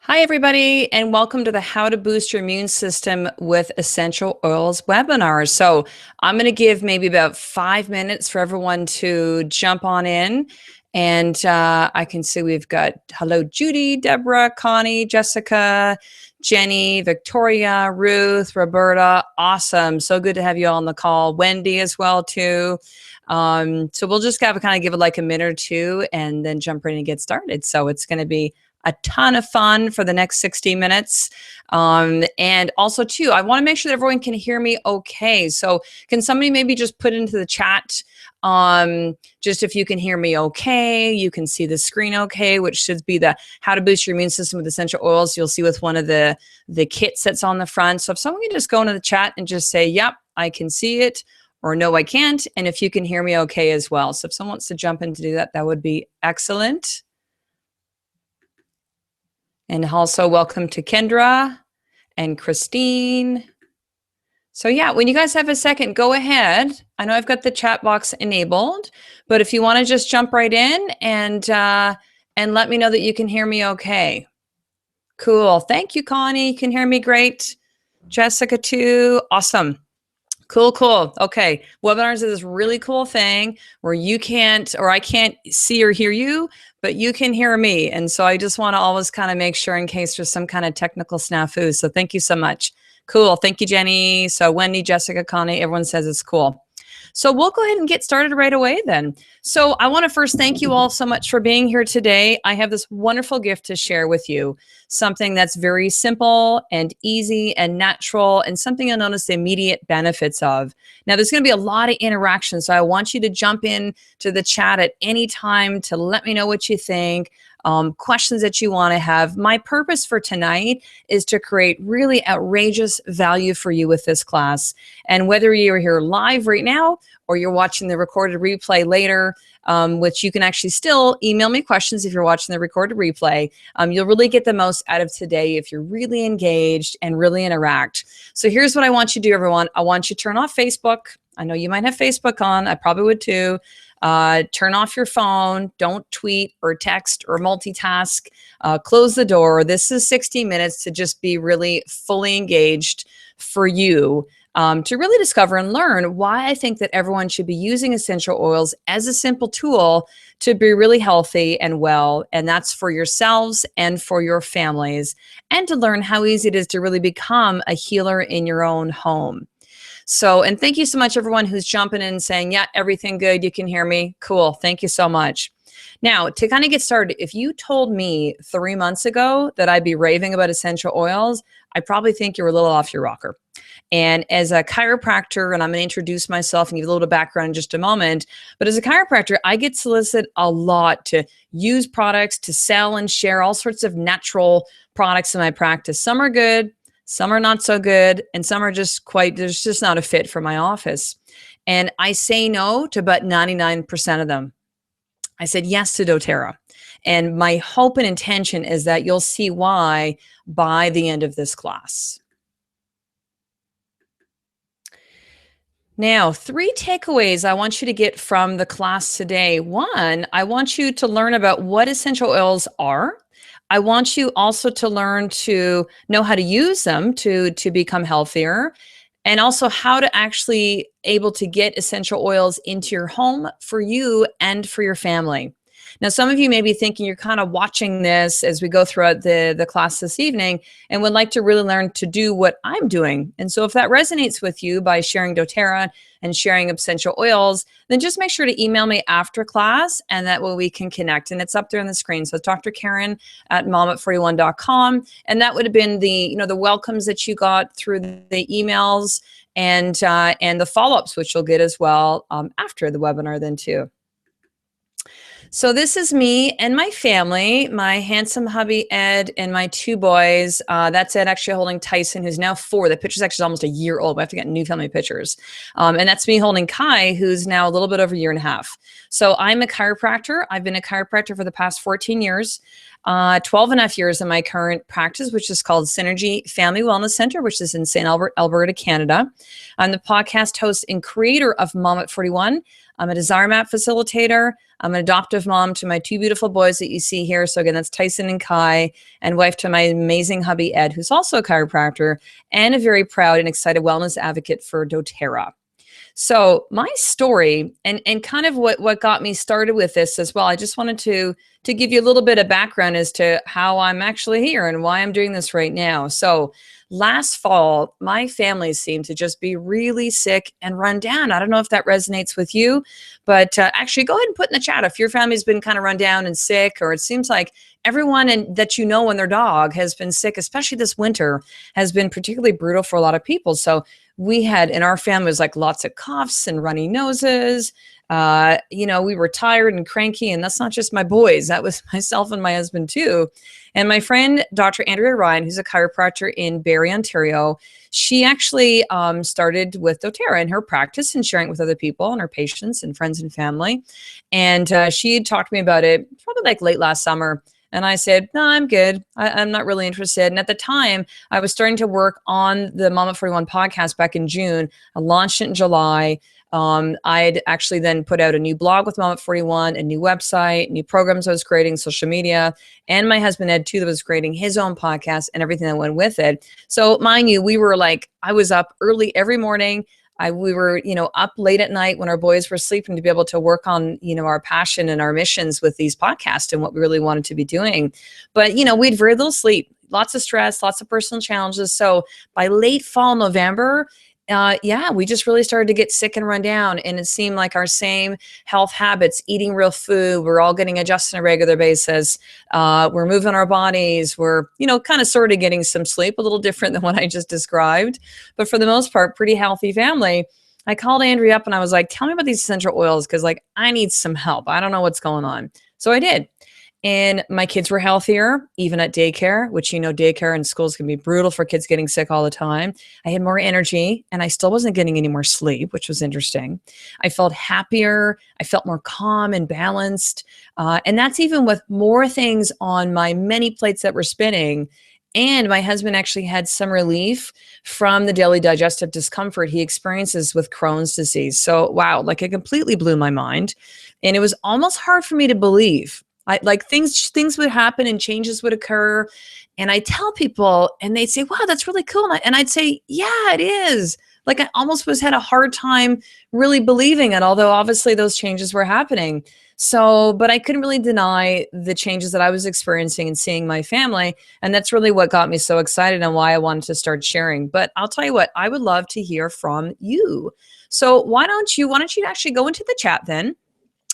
Hi, everybody, and welcome to the How to Boost Your Immune System with Essential Oils webinar. So, I'm going to give maybe about 5 minutes for everyone to jump on in. And I can see we've got hello, Judy, Deborah, Connie, Jessica, Jenny, Victoria, Ruth, Roberta. Awesome. So good to have you all on the call. Wendy as well, too. So we'll just kind of give it like a minute or two and then jump right in and get started. So it's going to be a ton of fun for the next 60 minutes. And also, too, I want to make sure that everyone can hear me okay. So can somebody maybe just put into the chat just if you can hear me okay, you can see the screen okay, which should be the How to Boost Your Immune System with Essential Oils. You'll see with one of the kits that's on the front. So if someone can just go into the chat and just say, yep, I can see it, or no, I can't. And if you can hear me okay as well. So if someone wants to jump in to do that, that would be excellent. And also welcome to Kendra and Christine. So yeah, when you guys have a second, go ahead. I know I've got the chat box enabled, but if you want to just jump right in and let me know that you can hear me okay. Cool. Thank you, Connie. You can hear me great. Jessica too. Awesome. Cool. Okay. Webinars is this really cool thing where you can't, or I can't see or hear you, but you can hear me. And so I just want to always kind of make sure in case there's some kind of technical snafu. So thank you so much. Cool. Thank you, Jenny. So Wendy, Jessica, Connie, everyone says it's cool. So we'll go ahead and get started right away then. So I want to first thank you all so much for being here today. I have this wonderful gift to share with you, something that's very simple and easy and natural and something you'll notice the immediate benefits of. Now, there's going to be a lot of interaction, so I want you to jump in to the chat at any time to let me know what you think. Questions that you want to have. My purpose for tonight is to create really outrageous value for you with this class. And whether you're here live right now or you're watching the recorded replay later, which you can actually still email me questions if you're watching the recorded replay, you'll really get the most out of today if you're really engaged and really interact. So here's what I want you to do, everyone. I want you to turn off Facebook. I know you might have Facebook on. I probably would too. Turn off your phone. Don't tweet or text or multitask. Close the door. This is 60 minutes to just be really fully engaged for you to really discover and learn why I think that everyone should be using essential oils as a simple tool to be really healthy and well. And that's for yourselves and for your families, and to learn how easy it is to really become a healer in your own home. So, and thank you so much, everyone who's jumping in and saying, yeah, everything good. You can hear me. Cool. Thank you so much. Now, to kind of get started, if you told me 3 months ago that I'd be raving about essential oils, I probably think you're a little off your rocker. And as a chiropractor, and I'm going to introduce myself and give a little background in just a moment, but as a chiropractor, I get solicited a lot to use products, to sell and share all sorts of natural products in my practice. Some are good, some are not so good, and some are just there's just not a fit for my office. And I say no to about 99% of them. I said yes to doTERRA. And my hope and intention is that you'll see why by the end of this class. Now, 3 takeaways I want you to get from the class today. 1, I want you to learn about what essential oils are. I want you also to learn to know how to use them to become healthier, and also how to actually able to get essential oils into your home for you and for your family. Now, some of you may be thinking you're kind of watching this as we go throughout the class this evening and would like to really learn to do what I'm doing. And so if that resonates with you by sharing doTERRA and sharing essential oils, then just make sure to email me after class, and that way we can connect. And it's up there on the screen. So it's Dr. Karen at momat41.com. And that would have been the welcomes that you got through the emails and the follow-ups, which you'll get as well after the webinar then too. So this is me and my family, my handsome hubby, Ed, and my 2 boys. That's Ed actually holding Tyson, who's now 4. The picture's actually almost a year old. We have to get new family pictures. And that's me holding Kai, who's now a little bit over a year and a half. So I'm a chiropractor. I've been a chiropractor for the past 14 years. 12 and a half years in my current practice, which is called Synergy Family Wellness Center, which is in St. Albert, Alberta, Canada. I'm the podcast host and creator of Mom at 41. I'm a Desire Map facilitator. I'm an adoptive mom to my two beautiful boys that you see here. So again, that's Tyson and Kai, and wife to my amazing hubby, Ed, who's also a chiropractor and a very proud and excited wellness advocate for doTERRA. So my story and kind of what got me started with this as well, I just wanted to give you a little bit of background as to how I'm actually here and why I'm doing this right now. So last fall, my family seemed to just be really sick and run down. I don't know if that resonates with you, but actually go ahead and put in the chat if your family's been kind of run down and sick, or it seems like everyone that you know and their dog has been sick, especially this winter, has been particularly brutal for a lot of people. So we had in our family was like lots of coughs and runny noses. We were tired and cranky, and that's not just my boys. That was myself and my husband too. And my friend, Dr. Andrea Ryan, who's a chiropractor in Barrie, Ontario, she actually started with doTERRA in her practice and sharing it with other people and her patients and friends and family. And she had talked to me about it probably like late last summer. And I said, no, I'm good. I'm not really interested. And at the time, I was starting to work on the Mom at 41 podcast back in June. I launched it in July. I'd actually then put out a new blog with Mom at 41, a new website, new programs I was creating, social media, and my husband Ed too, that was creating his own podcast and everything that went with it. So mind you, we were like, I was up early every morning. We were, up late at night when our boys were sleeping to be able to work on, our passion and our missions with these podcasts and what we really wanted to be doing. But, we had very little sleep, lots of stress, lots of personal challenges. So by late fall, November, we just really started to get sick and run down. And it seemed like our same health habits, eating real food, we're all getting adjusted on a regular basis. We're moving our bodies. We're, kind of sort of getting some sleep, a little different than what I just described. But for the most part, pretty healthy family. I called Andrea up and I was like, tell me about these essential oils, because I need some help. I don't know what's going on. So I did. And my kids were healthier, even at daycare, which, daycare and schools can be brutal for kids getting sick all the time. I had more energy and I still wasn't getting any more sleep, which was interesting. I felt happier. I felt more calm and balanced. And that's even with more things on my many plates that were spinning. And my husband actually had some relief from the daily digestive discomfort he experiences with Crohn's disease. So, wow, it completely blew my mind. And it was almost hard for me to believe. Things would happen and changes would occur. And I tell people and they'd say, wow, that's really cool. And I'd say, yeah, it is. I almost had a hard time really believing it, although obviously those changes were happening. So, but I couldn't really deny the changes that I was experiencing and seeing my family. And that's really what got me so excited and why I wanted to start sharing. But I'll tell you what, I would love to hear from you. So why don't you actually go into the chat then?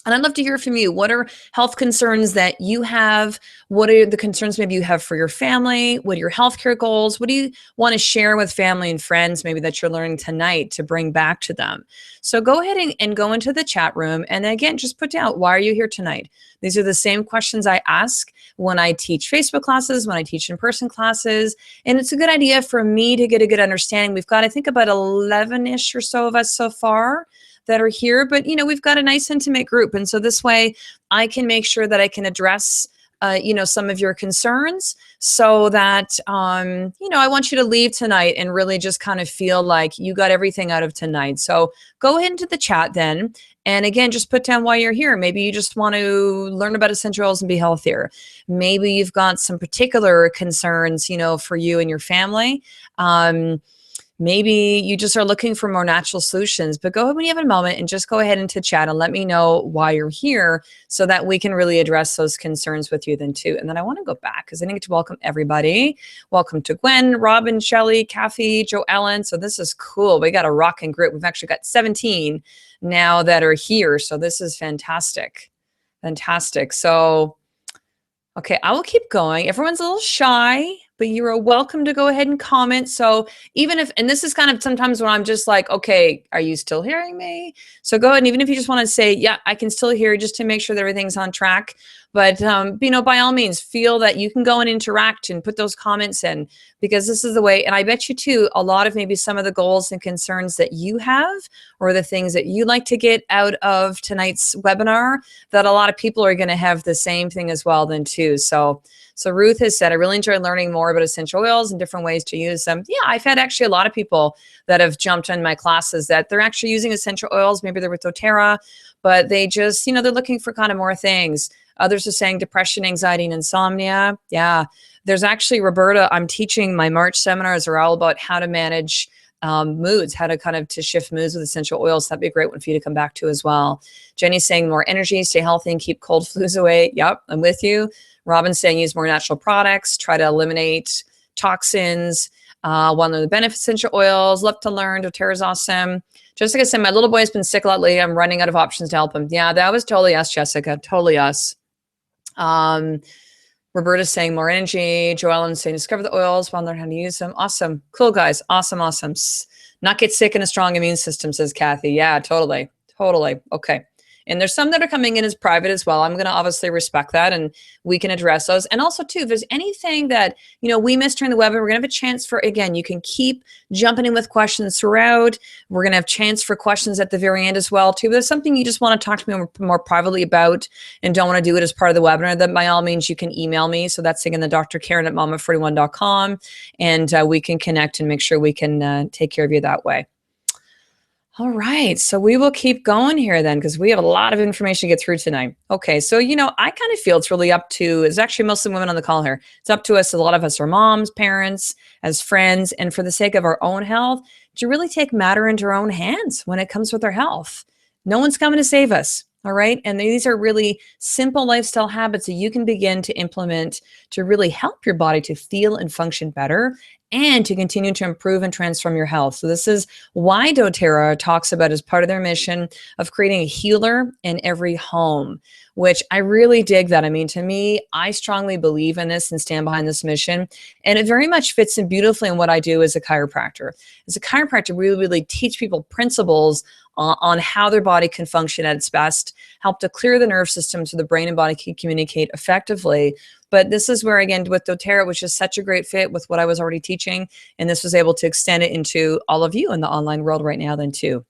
And I'd love to hear from you. What are health concerns that you have? What are the concerns maybe you have for your family? What are your healthcare goals? What do you want to share with family and friends maybe that you're learning tonight to bring back to them? So go ahead and go into the chat room. And again, just put down, why are you here tonight? These are the same questions I ask when I teach Facebook classes, when I teach in-person classes. And it's a good idea for me to get a good understanding. We've got, I think, about 11-ish or so of us so far that are here, but we've got a nice intimate group. And so this way I can make sure that I can address, some of your concerns so that, I want you to leave tonight and really just kind of feel like you got everything out of tonight. So go ahead into the chat then. And again, just put down why you're here. Maybe you just want to learn about essential oils and be healthier. Maybe you've got some particular concerns, for you and your family. Maybe you just are looking for more natural solutions, but go ahead when you have a moment and just go ahead into chat and let me know why you're here so that we can really address those concerns with you then too. And then I want to go back because I need to welcome everybody. Welcome to Gwen, Robin, Shelley, Kathy, Joe Ellen. So this is cool. We got a rocking group. We've actually got 17 now that are here. So this is fantastic. Fantastic. So, okay, I will keep going. Everyone's a little shy, but you are welcome to go ahead and comment. So even if, and this is kind of sometimes when I'm just like, okay, are you still hearing me? So go ahead. And even if you just want to say, yeah, I can still hear you, just to make sure that everything's on track. But, by all means, feel that you can go and interact and put those comments in, because this is the way, and I bet you too, a lot of maybe some of the goals and concerns that you have, or the things that you like to get out of tonight's webinar, that a lot of people are going to have the same thing as well then too. So Ruth has said, I really enjoy learning more about essential oils and different ways to use them. Yeah, I've had actually a lot of people that have jumped in my classes that they're actually using essential oils. Maybe they're with doTERRA, but they just, they're looking for kind of more things. Others are saying depression, anxiety, and insomnia. Yeah, there's actually, Roberta, I'm teaching, my March seminars are all about how to manage moods, how to kind of to shift moods with essential oils. That'd be a great one for you to come back to as well. Jenny's saying more energy, stay healthy, and keep cold flus away. Yep, I'm with you. Robin's saying use more natural products, try to eliminate toxins. One of the benefits essential oils, love to learn. doTERRA's awesome. Jessica said, my little boy's been sick a lot lately. I'm running out of options to help him. Yeah, that was totally us, Jessica. Totally us. Roberta's saying more energy. Joellen's saying discover the oils, want to learn how to use them. Awesome. Cool, guys. Awesome, awesome. Not get sick and a strong immune system, says Kathy. Yeah, totally. Totally. Okay. And there's some that are coming in as private as well. I'm going to obviously respect that, and we can address those. And also too, if there's anything that, we missed during the webinar, we're going to have a chance for, again, you can keep jumping in with questions throughout. We're going to have chance for questions at the very end as well too. If there's something you just want to talk to me more privately about and don't want to do it as part of the webinar, then by all means, you can email me. So that's again, the Dr. Karen at mama41.com, and we can connect and make sure we can take care of you that way. All right, so we will keep going here then, because we have a lot of information to get through tonight. Okay, so, I kind of feel it's really up to, it's actually mostly women on the call here. It's up to us, a lot of us are moms, parents, as friends, and for the sake of our own health, to really take matter into our own hands when it comes with our health. No one's coming to save us, all right? And these are really simple lifestyle habits that you can begin to implement to really help your body to feel and function better, and to continue to improve and transform your health. So this is why doTERRA talks about, as part of their mission, of creating a healer in every home, which I really dig that. I mean, to me, I strongly believe in this and stand behind this mission. And it very much fits in beautifully in what I do as a chiropractor. As a chiropractor, we really teach people principles on how their body can function at its best, help to clear the nerve system so the brain and body can communicate effectively. But this is where, again, with doTERRA, which is such a great fit with what I was already teaching, and this was able to extend it into all of you in the online world right now then too.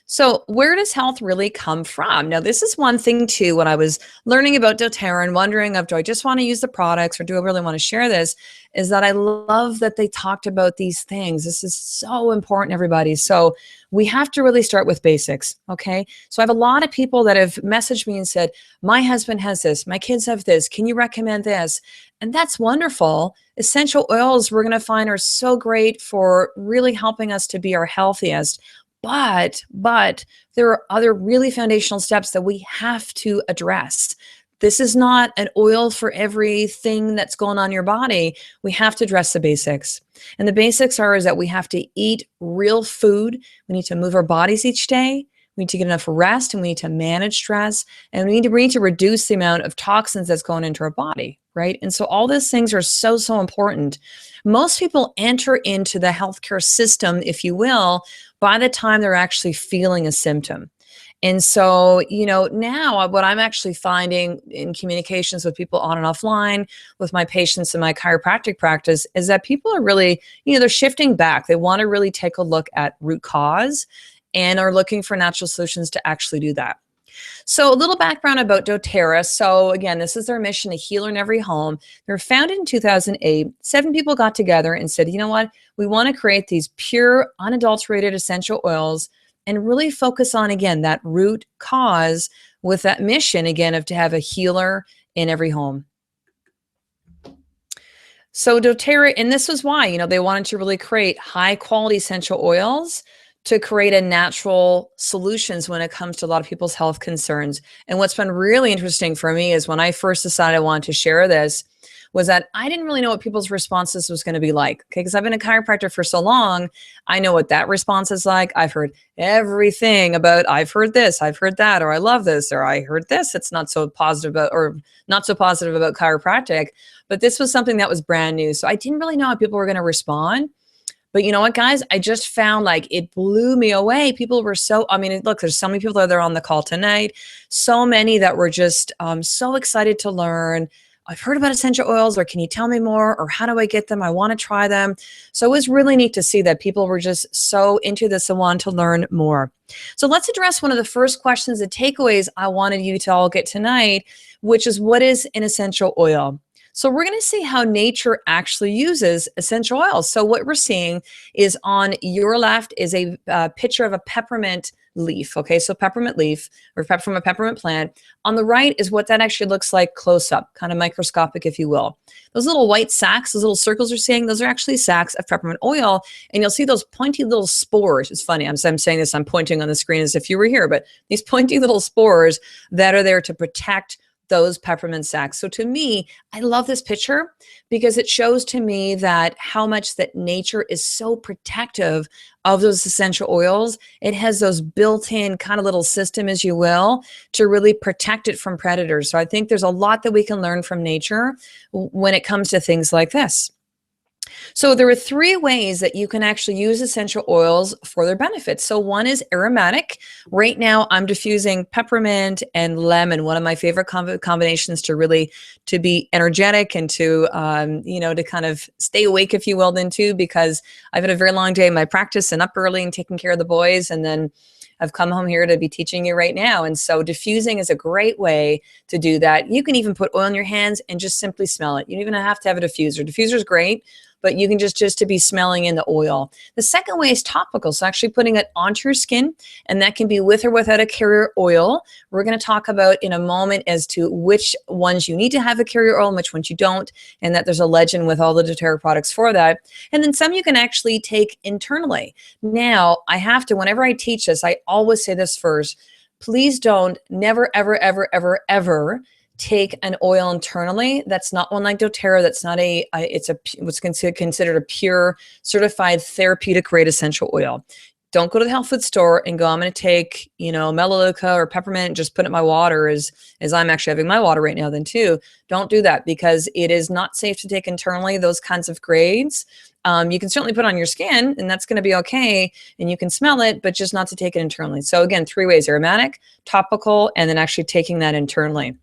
So where does health really come from? Now, this is one thing too, when I was learning about doTERRA and wondering do I just want to use the products or do I really want to share this, is that I love that they talked about these things. This is so important, everybody. So we have to really start with basics, okay? So I have a lot of people that have messaged me and said, my husband has this, my kids have this, can you recommend this? And that's wonderful. Essential oils, we're going to find, are so great for really helping us to be our healthiest. But there are other really foundational steps that we have to address. This is not an oil for everything that's going on in your body. We have to address the basics. And the basics is that we have to eat real food. We need to move our bodies each day. We need to get enough rest, and we need to manage stress, and we need to reduce the amount of toxins that's going into our body, right? And so all these things are so, so important. Most people enter into the healthcare system, if you will, by the time they're actually feeling a symptom. And so, now what I'm actually finding in communications with people on and offline, with my patients in my chiropractic practice, is that people are really, they're shifting back. They want to really take a look at root cause and are looking for natural solutions to actually do that. So a little background about doTERRA. So again, this is their mission, a healer in every home. They were founded in 2008. 7 people got together and said, you know what? We want to create these pure, unadulterated essential oils and really focus on, again, that root cause with that mission, again, of to have a healer in every home. So doTERRA, and this was why, they wanted to really create high quality essential oils to create a natural solutions when it comes to a lot of people's health concerns. And what's been really interesting for me is when I first decided I wanted to share this, was that I didn't really know what people's responses was going to be like. Okay, because I've been a chiropractor for so long, I know what that response is like. I've heard everything about, I've heard this, I've heard that, or I love this, or I heard this. It's not so positive about, or not so positive about chiropractic. But this was something that was brand new. So I didn't really know how people were going to respond. But you know what, guys? I just found like it blew me away. People were so, look, there's so many people that are on the call tonight. So many that were just so excited to learn. I've heard about essential oils, or can you tell me more, or how do I get them? I want to try them. So it was really neat to see that people were just so into this and want to learn more. So let's address one of the first questions, the takeaways I wanted you to all get tonight, which is, what is an essential oil? So we're going to see how nature actually uses essential oils. So what we're seeing is, on your left is a picture of a peppermint leaf. Okay, so peppermint leaf, or from a peppermint plant. On the right is what that actually looks like close up, kind of microscopic, if you will. Those little white sacs, those little circles you're seeing, those are actually sacs of peppermint oil. And you'll see those pointy little spores. It's funny, I'm saying this, I'm pointing on the screen as if you were here, but these pointy little spores that are there to protect those peppermint sacs. So to me, I love this picture because it shows to me that how much that nature is so protective of those essential oils. It has those built-in kind of little system, as you will, to really protect it from predators. So I think there's a lot that we can learn from nature when it comes to things like this. So there are 3 ways that you can actually use essential oils for their benefits. So one is aromatic. Right now I'm diffusing peppermint and lemon, one of my favorite combinations to be energetic and to, to kind of stay awake, if you will, then too, because I've had a very long day in my practice and up early and taking care of the boys. And then I've come home here to be teaching you right now. And so diffusing is a great way to do that. You can even put oil in your hands and just simply smell it. You don't even have to have a diffuser. Diffuser is great, but you can just to be smelling in the oil. The second way is topical. So actually putting it onto your skin, and that can be with or without a carrier oil. We're going to talk about in a moment as to which ones you need to have a carrier oil and which ones you don't, and that there's a legend with all the doTERRA products for that. And then some you can actually take internally. Now, I have to, whenever I teach this, I always say this first: please don't, never, ever, ever, ever, ever take an oil internally that's not one like doTERRA. That's not it's what's considered a pure certified therapeutic grade essential oil. Don't go to the health food store and go, I'm going to take, Melaleuca or peppermint and just put it in my water, as I'm actually having my water right now then too. Don't do that, because it is not safe to take internally, those kinds of grades. You can certainly put on your skin and that's going to be okay, and you can smell it, but just not to take it internally. So again, 3 ways: aromatic, topical, and then actually taking that internally.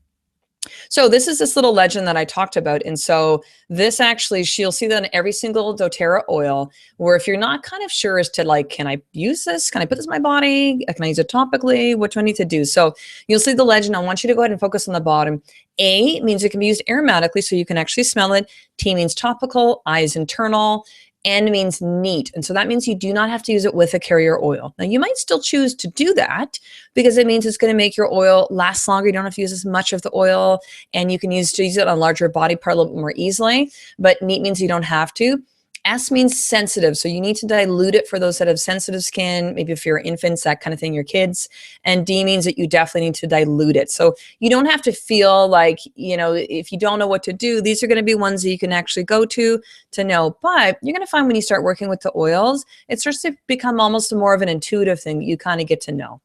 So this is this little legend that I talked about. And so this actually, you'll see that in every single doTERRA oil, where if you're not kind of sure as to like, can I use this? Can I put this in my body? Can I use it topically? What do I need to do? So you'll see the legend. I want you to go ahead and focus on the bottom. A means it can be used aromatically, so you can actually smell it. T means topical. I is internal. N means neat. And so that means you do not have to use it with a carrier oil. Now, you might still choose to do that because it means it's going to make your oil last longer. You don't have to use as much of the oil, and you can use it on a larger body part a little bit more easily. But neat means you don't have to. S means sensitive. So you need to dilute it for those that have sensitive skin, maybe if you're infants, that kind of thing, your kids. And D means that you definitely need to dilute it. So you don't have to feel like, if you don't know what to do, these are going to be ones that you can actually go to know. But you're going to find when you start working with the oils, it starts to become almost more of an intuitive thing that you kind of get to know.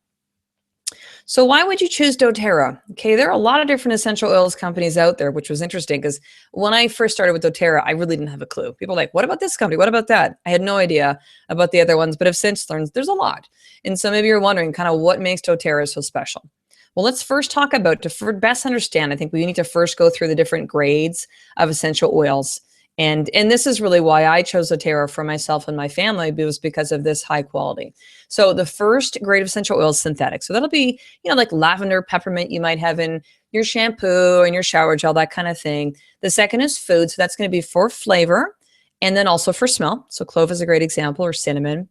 So why would you choose doTERRA? Okay, there are a lot of different essential oils companies out there, which was interesting because when I first started with doTERRA, I really didn't have a clue. People were like, what about this company? What about that? I had no idea about the other ones, but I've since learned there's a lot. And so maybe you're wondering kind of what makes doTERRA so special. Well, let's first talk about, to best understand, I think we need to first go through the different grades of essential oils. And this is really why I chose doTERRA for myself and my family, was because of this high quality. So the first grade of essential oil is synthetic. So that'll be, like lavender, peppermint you might have in your shampoo and your shower gel, that kind of thing. The second is food. So that's going to be for flavor and then also for smell. So clove is a great example, or cinnamon.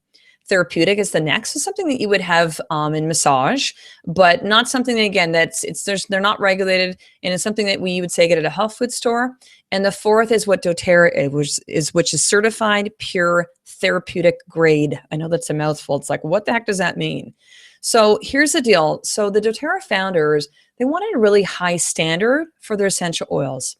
Therapeutic is the next. So something that you would have in massage, but not something that, again, they're not regulated, and it's something that we would say get at a health food store. And the fourth is what doTERRA is, which is certified pure therapeutic grade. I know that's a mouthful. It's like, what the heck does that mean? So here's the deal. So the doTERRA founders, they wanted a really high standard for their essential oils.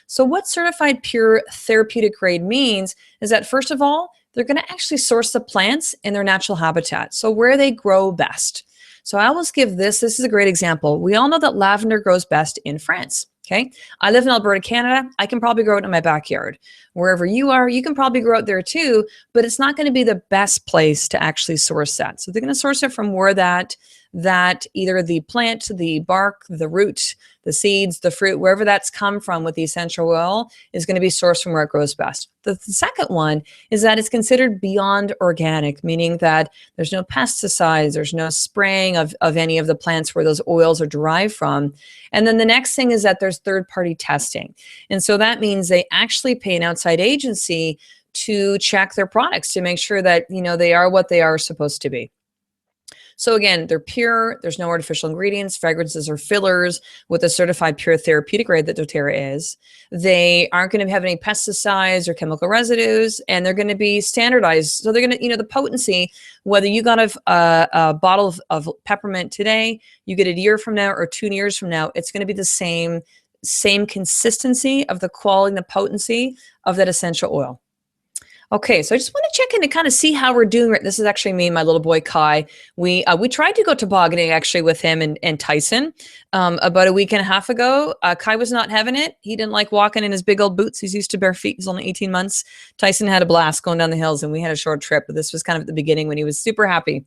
So what certified pure therapeutic grade means is that, first of all, they're going to actually source the plants in their natural habitat, so where they grow best. So I always give this is a great example. We all know that lavender grows best in France. Okay, I live in Alberta, Canada. I can probably grow it in my backyard. wherever you are. You can probably grow it there too, but it's not going to be the best place to actually source that. So they're going to source it from where that either the plant, the bark, the root, the seeds, the fruit, wherever that's come from with the essential oil is going to be sourced from where it grows best. The second one is that it's considered beyond organic, meaning that there's no pesticides, there's no spraying of any of the plants where those oils are derived from. And then the next thing is that there's third-party testing. And so that means they actually pay an outside agency to check their products to make sure that, they are what they are supposed to be. So again, they're pure, there's no artificial ingredients, fragrances, or fillers with a certified pure therapeutic grade that doTERRA is. They aren't going to have any pesticides or chemical residues, and they're going to be standardized. So they're going to, the potency, whether you got a bottle of peppermint today, you get it a year from now or 2 years from now, it's going to be the same consistency of the quality and the potency of that essential oil. Okay, so I just want to check in to kind of see how we're doing. This is actually me and my little boy Kai. We tried to go tobogganing actually with him and Tyson about a week and a half ago. Kai was not having it. He didn't like walking in his big old boots. He's used to bare feet. He's only 18 months. Tyson had a blast going down the hills, and we had a short trip. But this was kind of at the beginning when he was super happy.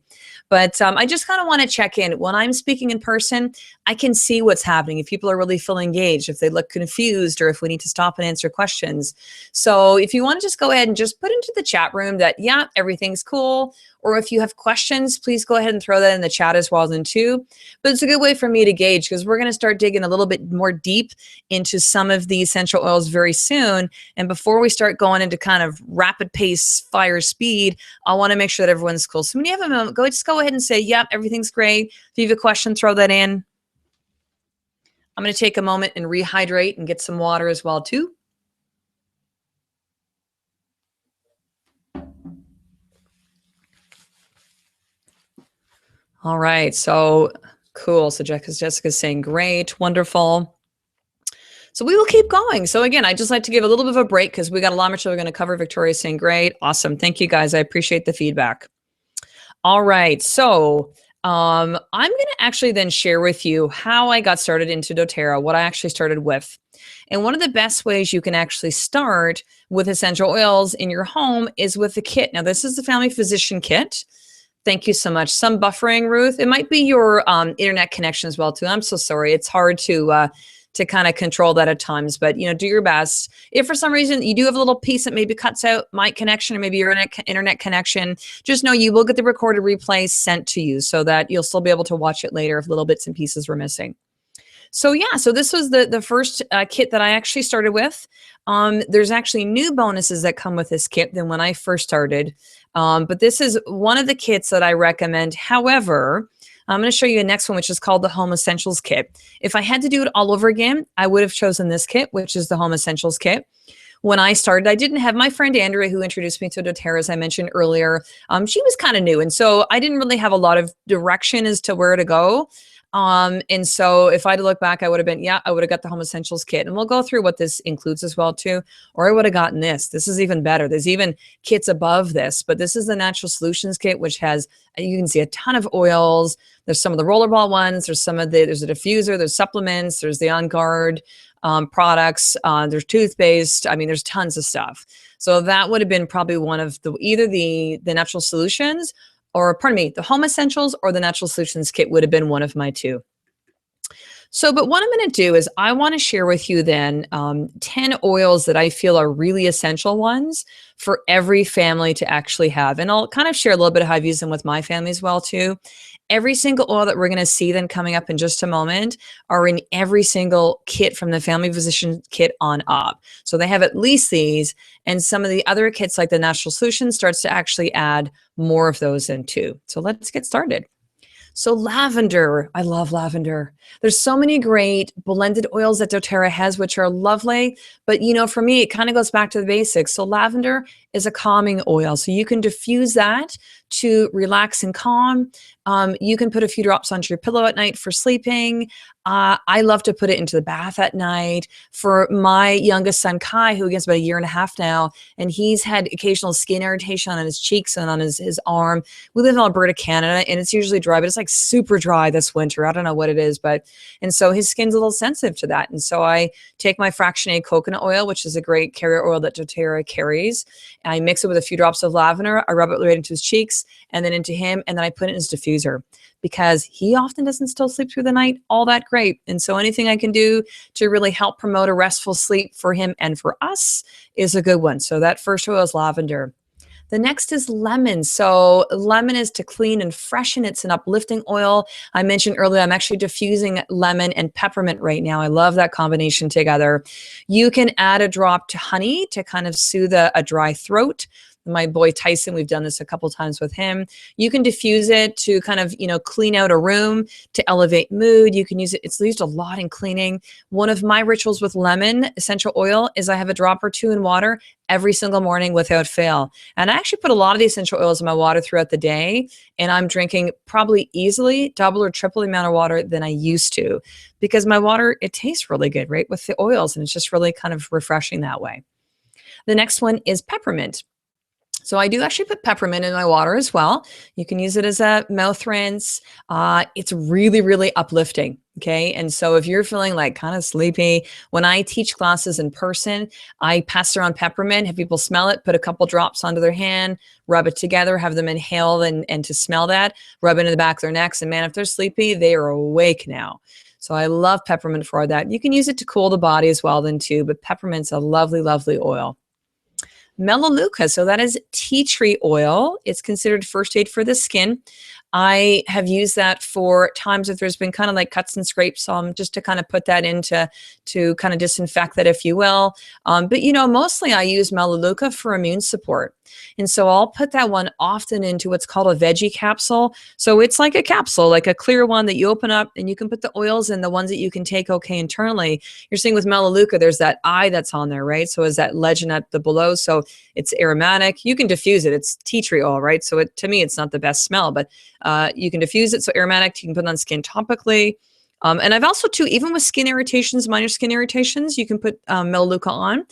But I just kind of want to check in. When I'm speaking in person, I can see what's happening. If people are really feeling engaged, if they look confused, or if we need to stop and answer questions. So if you want to just go ahead and just put into the chat room that, yeah, everything's cool. Or if you have questions, please go ahead and throw that in the chat as well then too. But it's a good way for me to gauge, because we're going to start digging a little bit more deep into some of the essential oils very soon. And before we start going into kind of rapid pace fire speed, I want to make sure that everyone's cool. So when you have a moment, just go ahead and say, yep, everything's great. If you have a question, throw that in. I'm going to take a moment and rehydrate and get some water as well too. All right, so cool. So Jessica's saying great, wonderful. So we will keep going. So again, I just like to give a little bit of a break because we got a lot of material we're going to cover. Victoria's saying great, awesome. Thank you guys. I appreciate the feedback. All right, so I'm going to actually then share with you how I got started into doTERRA, what I actually started with. And one of the best ways you can actually start with essential oils in your home is with the kit. Now, this is the Family Physician Kit. Thank you so much. Some buffering, Ruth. It might be your internet connection as well too. I'm so sorry. It's hard to kind of control that at times, but do your best. If for some reason you do have a little piece that maybe cuts out my connection or maybe your internet connection, just know you will get the recorded replay sent to you so that you'll still be able to watch it later if little bits and pieces were missing. So yeah, so this was the first kit that I actually started with. There's actually new bonuses that come with this kit than when I first started. But this is one of the kits that I recommend. However, I'm going to show you the next one, which is called the Home Essentials Kit. If I had to do it all over again, I would have chosen this kit, which is the Home Essentials Kit. When I started, I didn't have my friend Andrea, who introduced me to doTERRA, as I mentioned earlier. She was kind of new, and so I didn't really have a lot of direction as to where to go. And so if I had to look back, I would have been, yeah, I would have got the Home Essentials Kit. And we'll go through what this includes as well too. Or I would have gotten this. This is even better. There's even kits above this, but this is the Natural Solutions Kit, which has, you can see a ton of oils. There's some of the rollerball ones. There's there's a diffuser, there's supplements, there's the On Guard products, there's toothpaste. I mean, there's tons of stuff. So that would have been probably one of either the Natural Solutions, or pardon me, the Home Essentials or the Natural Solutions Kit would have been one of my two. So, but what I'm going to do is I want to share with you then 10 oils that I feel are really essential ones for every family to actually have. And I'll kind of share a little bit of how I've used them with my family as well too. Every single oil that we're going to see then coming up in just a moment are in every single kit from the Family Physician Kit on up. So they have at least these, and some of the other kits like the Natural Solutions starts to actually add more of those in too. So let's get started. So lavender, I love lavender. There's so many great blended oils that doTERRA has, which are lovely. But for me, it kind of goes back to the basics. So lavender is a calming oil. So you can diffuse that to relax and calm. You can put a few drops onto your pillow at night for sleeping. I love to put it into the bath at night. For my youngest son, Kai, who gets about 1.5 years now, and he's had occasional skin irritation on his cheeks and on his arm. We live in Alberta, Canada, and it's usually dry, but it's like super dry this winter. I don't know what it is, and so his skin's a little sensitive to that. And so I take my fractionated coconut oil, which is a great carrier oil that doTERRA carries. I mix it with a few drops of lavender. I rub it right into his cheeks and then into him, and then I put it in his diffuser because he often doesn't still sleep through the night all that great. And so anything I can do to really help promote a restful sleep for him and for us is a good one. So that first oil is lavender. The next is lemon. So lemon is to clean and freshen. It's an uplifting oil. I mentioned earlier, I'm actually diffusing lemon and peppermint right now. I love that combination together. You can add a drop to honey to kind of soothe a dry throat. My boy Tyson, we've done this a couple times with him. You can diffuse it to kind of, clean out a room, to elevate mood. You can use it. It's used a lot in cleaning. One of my rituals with lemon essential oil is I have a drop or two in water every single morning without fail. And I actually put a lot of the essential oils in my water throughout the day. And I'm drinking probably easily double or triple the amount of water than I used to, because my water, it tastes really good, right, with the oils. And it's just really kind of refreshing that way. The next one is peppermint. So I do actually put peppermint in my water as well. You can use it as a mouth rinse. It's really, really uplifting. Okay. And so if you're feeling like kind of sleepy, when I teach classes in person, I pass around peppermint, have people smell it, put a couple drops onto their hand, rub it together, have them inhale and to smell that, rub it into the back of their necks. And man, if they're sleepy, they are awake now. So I love peppermint for that. You can use it to cool the body as well then too, but peppermint's a lovely, lovely oil. Melaleuca, so that is tea tree oil. It's considered first aid for the skin. I have used that for times if there's been kind of like cuts and scrapes, just to kind of put that into to kind of disinfect that, if you will. But mostly I use Melaleuca for immune support. And so I'll put that one often into what's called a veggie capsule. So it's like a capsule, like a clear one that you open up and you can put the oils in, the ones that you can take internally. You're seeing with Melaleuca, there's that eye that's on there, right? So is that legend at the below. So it's aromatic. You can diffuse it. It's tea tree oil, right? So to me, it's not the best smell, but you can diffuse it. So aromatic, you can put it on skin topically. And I've also too, even with skin irritations, minor skin irritations, you can put Melaleuca on.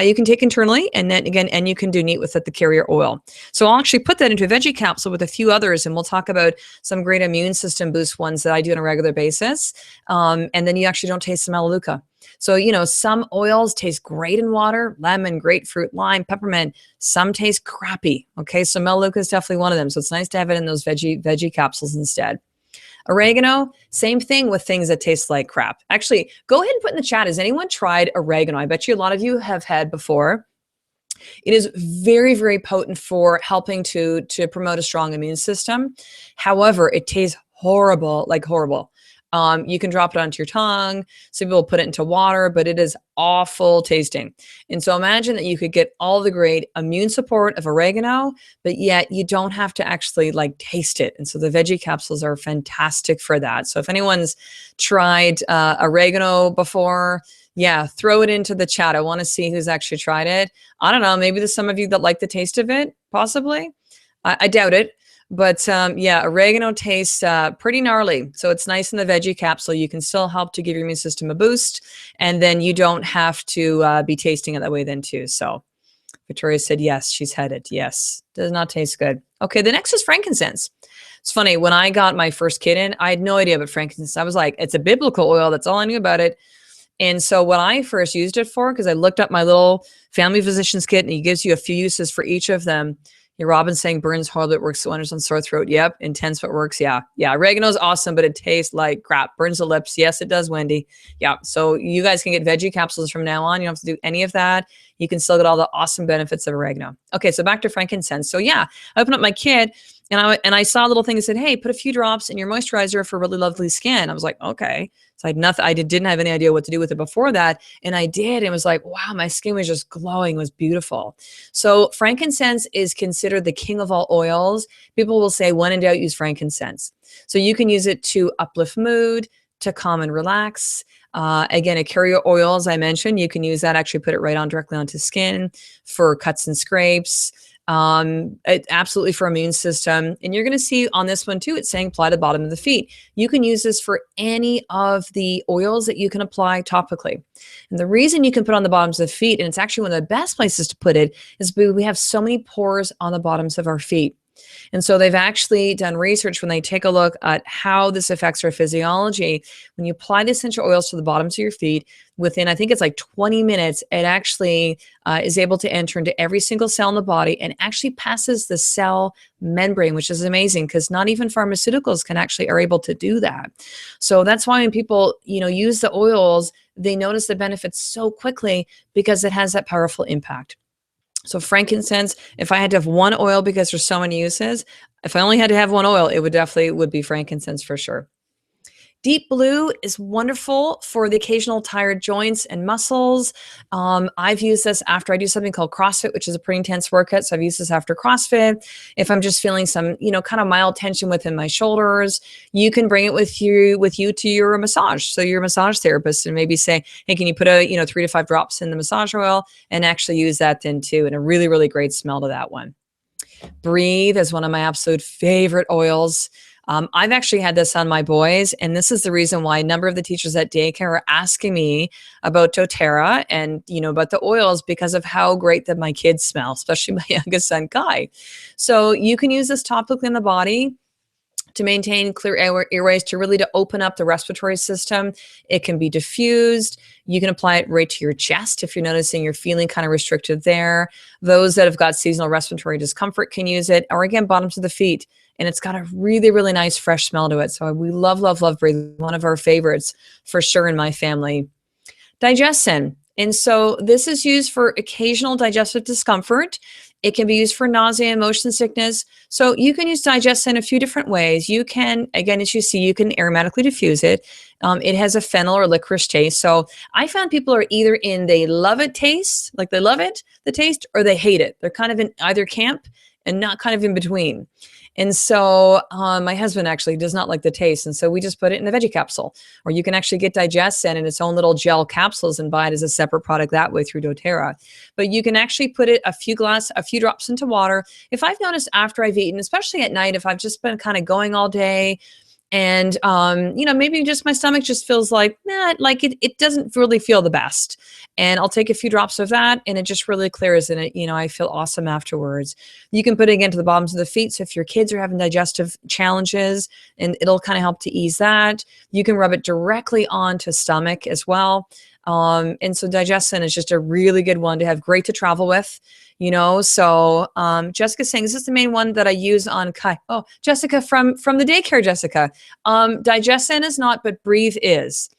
You can take internally, and then again, and you can do neat with it, the carrier oil. So I'll actually put that into a veggie capsule with a few others, and we'll talk about some great immune system boost ones that I do on a regular basis. And then you actually don't taste the Melaleuca. So, some oils taste great in water, lemon, grapefruit, lime, peppermint. Some taste crappy. Okay, so Melaleuca is definitely one of them. So it's nice to have it in those veggie capsules instead. Oregano, same thing with things that taste like crap. Actually, go ahead and put in the chat, has anyone tried oregano? I bet you a lot of you have had before. It is very, very potent for helping to promote a strong immune system. However, it tastes horrible, like horrible. You can drop it onto your tongue. Some people put it into water, but it is awful tasting. And so imagine that you could get all the great immune support of oregano, but yet you don't have to actually taste it. And so the veggie capsules are fantastic for that. So if anyone's tried oregano before, yeah, throw it into the chat. I want to see who's actually tried it. I don't know. Maybe there's some of you that like the taste of it, possibly. I doubt it. But yeah, oregano tastes pretty gnarly. So it's nice in the veggie capsule. You can still help to give your immune system a boost. And then you don't have to be tasting it that way then too. So Victoria said, yes, she's had it. Yes, does not taste good. Okay, the next is frankincense. It's funny, when I got my first kid in, I had no idea about frankincense. I was like, it's a biblical oil. That's all I knew about it. And so when I first used it for, because I looked up my little family physician's kit and he gives you a few uses for each of them. Yeah, Robin's saying burns horrible. It works wonders on sore throat. Yep. Intense but works. Yeah. Yeah. Oregano is awesome, but it tastes like crap. Burns the lips. Yes, it does, Wendy. Yeah. So you guys can get veggie capsules from now on. You don't have to do any of that. You can still get all the awesome benefits of oregano. Okay. So back to frankincense. So yeah, I opened up my kit and I saw a little thing that said, hey, put a few drops in your moisturizer for really lovely skin. I was like, okay. So I didn't have any idea what to do with it before that. And I did. And it was like, wow, my skin was just glowing. It was beautiful. So frankincense is considered the king of all oils. People will say, when in doubt, use frankincense. So you can use it to uplift mood, to calm and relax. Again, a carrier oil, as I mentioned, you can use that, actually put it right on directly onto skin for cuts and scrapes. Absolutely for immune system. And you're going to see on this one too, it's saying apply to the bottom of the feet. You can use this for any of the oils that you can apply topically. And the reason you can put on the bottoms of the feet, and it's actually one of the best places to put it, is because we have so many pores on the bottoms of our feet. And so they've actually done research when they take a look at how this affects our physiology. When you apply the essential oils to the bottoms of your feet, within, I think it's like 20 minutes, it actually is able to enter into every single cell in the body and actually passes the cell membrane, which is amazing because not even pharmaceuticals are able to do that. So that's why when people, use the oils, they notice the benefits so quickly because it has that powerful impact. So frankincense, if I had to have one oil, because there's so many uses, if I only had to have one oil, it would be frankincense for sure. Deep blue is wonderful for the occasional tired joints and muscles. I've used this after I do something called CrossFit, which is a pretty intense workout. So I've used this after CrossFit. If I'm just feeling some, kind of mild tension within my shoulders, you can bring it with you to your massage. So your massage therapist, and maybe say, hey, can you put 3 to 5 drops in the massage oil and actually use that then too. And a really, really great smell to that one. Breathe is one of my absolute favorite oils. I've actually had this on my boys, and this is the reason why a number of the teachers at daycare are asking me about doTERRA and, about the oils because of how great that my kids smell, especially my youngest son, Kai. So you can use this topically in the body to maintain clear airways, to open up the respiratory system. It can be diffused. You can apply it right to your chest if you're noticing you're feeling kind of restricted there. Those that have got seasonal respiratory discomfort can use it, or again, bottoms of the feet. And it's got a really, really nice fresh smell to it. So we love, love, love Breathe. One of our favorites for sure in my family. Digestin. And so this is used for occasional digestive discomfort. It can be used for nausea and motion sickness. So you can use Digestin a few different ways. You can, again, as you see, you can aromatically diffuse it. It has a fennel or licorice taste. So I found people are either they love it taste, like they love it, the taste, or they hate it. They're kind of in either camp and not kind of in between. And so my husband actually does not like the taste. And so we just put it in a veggie capsule, or you can actually get Digestin in its own little gel capsules and buy it as a separate product that way through doTERRA. But you can actually put it a few drops into water. If I've noticed after I've eaten, especially at night, if I've just been kind of going all day, and, maybe just my stomach just feels like, it doesn't really feel the best. And I'll take a few drops of that and it just really clears, and I feel awesome afterwards. You can put it again to the bottoms of the feet. So if your kids are having digestive challenges, and it'll kind of help to ease that. You can rub it directly onto stomach as well. And so Digestin is just a really good one to have, great to travel with. So Jessica's saying, is this the main one that I use on Kai? Oh, Jessica from the daycare, Jessica. Digestin is not, but Breathe is.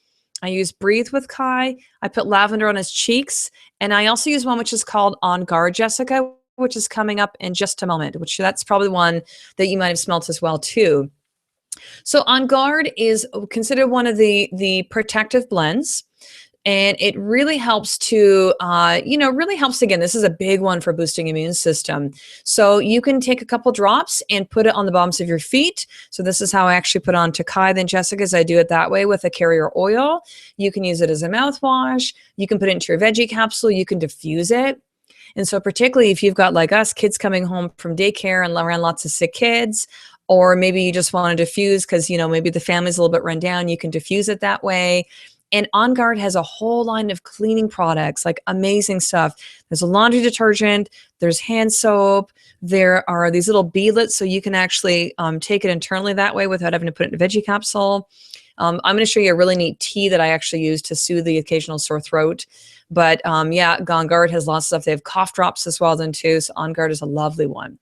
I use Breathe with Kai. I put lavender on his cheeks. And I also use one which is called On Guard, Jessica, which is coming up in just a moment, which that's probably one that you might have smelt as well too. So On Guard is considered one of the protective blends. And it really helps to, again, this is a big one for boosting immune system. So you can take a couple drops and put it on the bottoms of your feet. So this is how I actually put on to Kai, then Jessica's. I do it that way with a carrier oil. You can use it as a mouthwash. You can put it into your veggie capsule. You can diffuse it. And so particularly if you've got, like us, kids coming home from daycare and around lots of sick kids, or maybe you just want to diffuse because, maybe the family's a little bit run down, you can diffuse it that way. And On Guard has a whole line of cleaning products, like amazing stuff. There's a laundry detergent, there's hand soap, there are these little beadlets, so you can actually take it internally that way without having to put it in a veggie capsule. I'm going to show you a really neat tea that I actually use to soothe the occasional sore throat. But On Guard has lots of stuff. They have cough drops as well then too, so On Guard is a lovely one.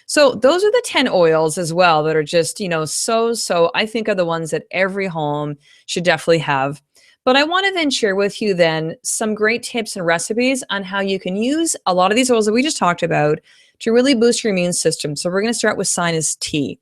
So those are the 10 oils as well that are just, so I think are the ones that every home should definitely have. But I want to then share with you then some great tips and recipes on how you can use a lot of these oils that we just talked about to really boost your immune system. So we're going to start with sinus tea.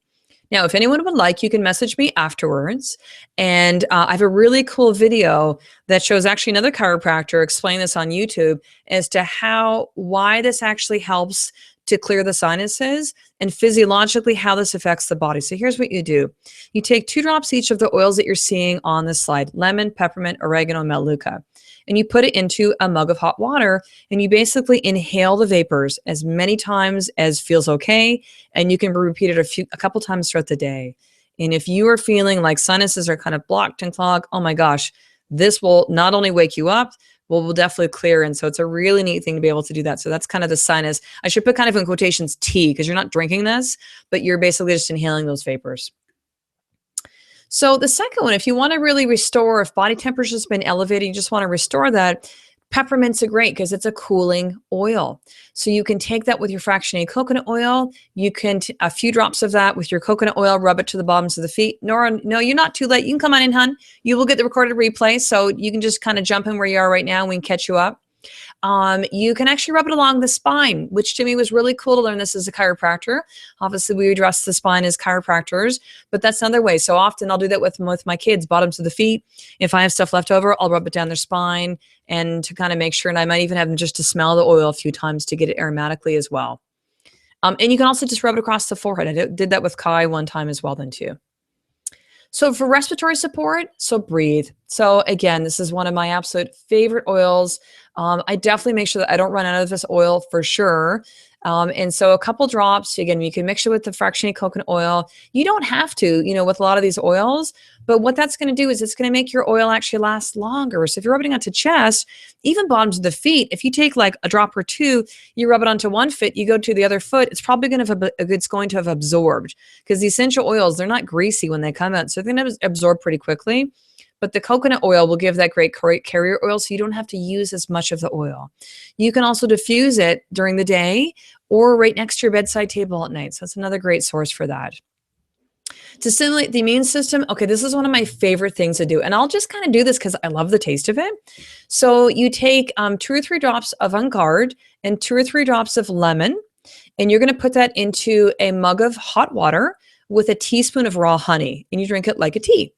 Now, if anyone would like, you can message me afterwards. And I have a really cool video that shows actually another chiropractor explain this on YouTube as to why this actually helps to clear the sinuses and physiologically how this affects the body. So here's what you do. You take 2 drops each of the oils that you're seeing on the slide, lemon, peppermint, oregano, melaleuca, and you put it into a mug of hot water, and you basically inhale the vapors as many times as feels okay, and you can repeat it a couple times throughout the day. And if you are feeling like sinuses are kind of blocked and clogged, oh my gosh, this will not only wake you up, will definitely clear. And so it's a really neat thing to be able to do that. So that's kind of the sinus. I should put kind of in quotations tea, because you're not drinking this, but you're basically just inhaling those vapors. So the second one, if you want to really restore, if body temperature has been elevated, you just want to restore that, peppermint's a great because it's a cooling oil. So you can take that with your fractionated coconut oil. You can, a few drops of that with your coconut oil, rub it to the bottoms of the feet. Nora, no, you're not too late. You can come on in, hun. You will get the recorded replay. So you can just kind of jump in where you are right now and we can catch you up. You can actually rub it along the spine, which to me was really cool to learn this as a chiropractor. Obviously, we address the spine as chiropractors, but that's another way. So often I'll do that with my kids, bottoms of the feet. If I have stuff left over, I'll rub it down their spine and to kind of make sure, and I might even have them just to smell the oil a few times to get it aromatically as well. And you can also just rub it across the forehead. I did that with Kai one time as well then too. So for respiratory support, so breathe. So again, this is one of my absolute favorite oils. I definitely make sure that I don't run out of this oil for sure. And so a couple drops, again, you can mix it with the fractionated coconut oil. You don't have to, with a lot of these oils, but what that's going to do is it's going to make your oil actually last longer. So if you're rubbing onto chest, even bottoms of the feet, if you take like a drop or two, you rub it onto one foot, you go to the other foot, it's probably going to have absorbed, because the essential oils, they're not greasy when they come out. So they're going to absorb pretty quickly. But the coconut oil will give that great carrier oil, so you don't have to use as much of the oil. You can also diffuse it during the day or right next to your bedside table at night. So that's another great source for that. To stimulate the immune system, okay, this is one of my favorite things to do. And I'll just kind of do this because I love the taste of it. So you take 2 or 3 drops of On Guard and 2 or 3 drops of lemon, and you're going to put that into a mug of hot water with a teaspoon of raw honey, and you drink it like a tea.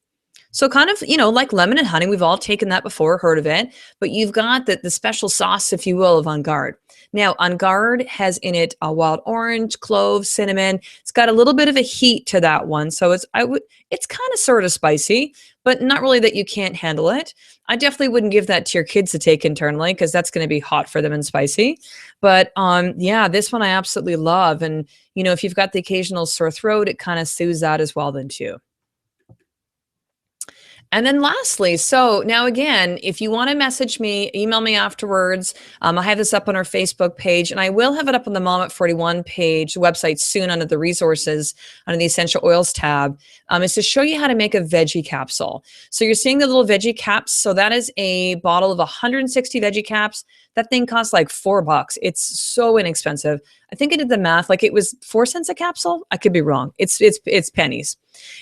So kind of, like lemon and honey, we've all taken that before, heard of it, but you've got the special sauce, if you will, of On Guard. Now, On Guard has in it a wild orange, clove, cinnamon. It's got a little bit of a heat to that one. So it's kind of sort of spicy, but not really that you can't handle it. I definitely wouldn't give that to your kids to take internally, because that's going to be hot for them and spicy. But yeah, this one I absolutely love. And, if you've got the occasional sore throat, it kind of soothes that as well then too. And then lastly, so now again, if you want to message me, email me afterwards. I have this up on our Facebook page, and I will have it up on the Mom at 41 page website soon under the resources, under the essential oils tab. Is to show you how to make a veggie capsule. So you're seeing the little veggie caps. So that is a bottle of 160 veggie caps. That thing costs like $4. It's so inexpensive. I think I did the math, like it was 4 cents a capsule. I could be wrong. It's pennies.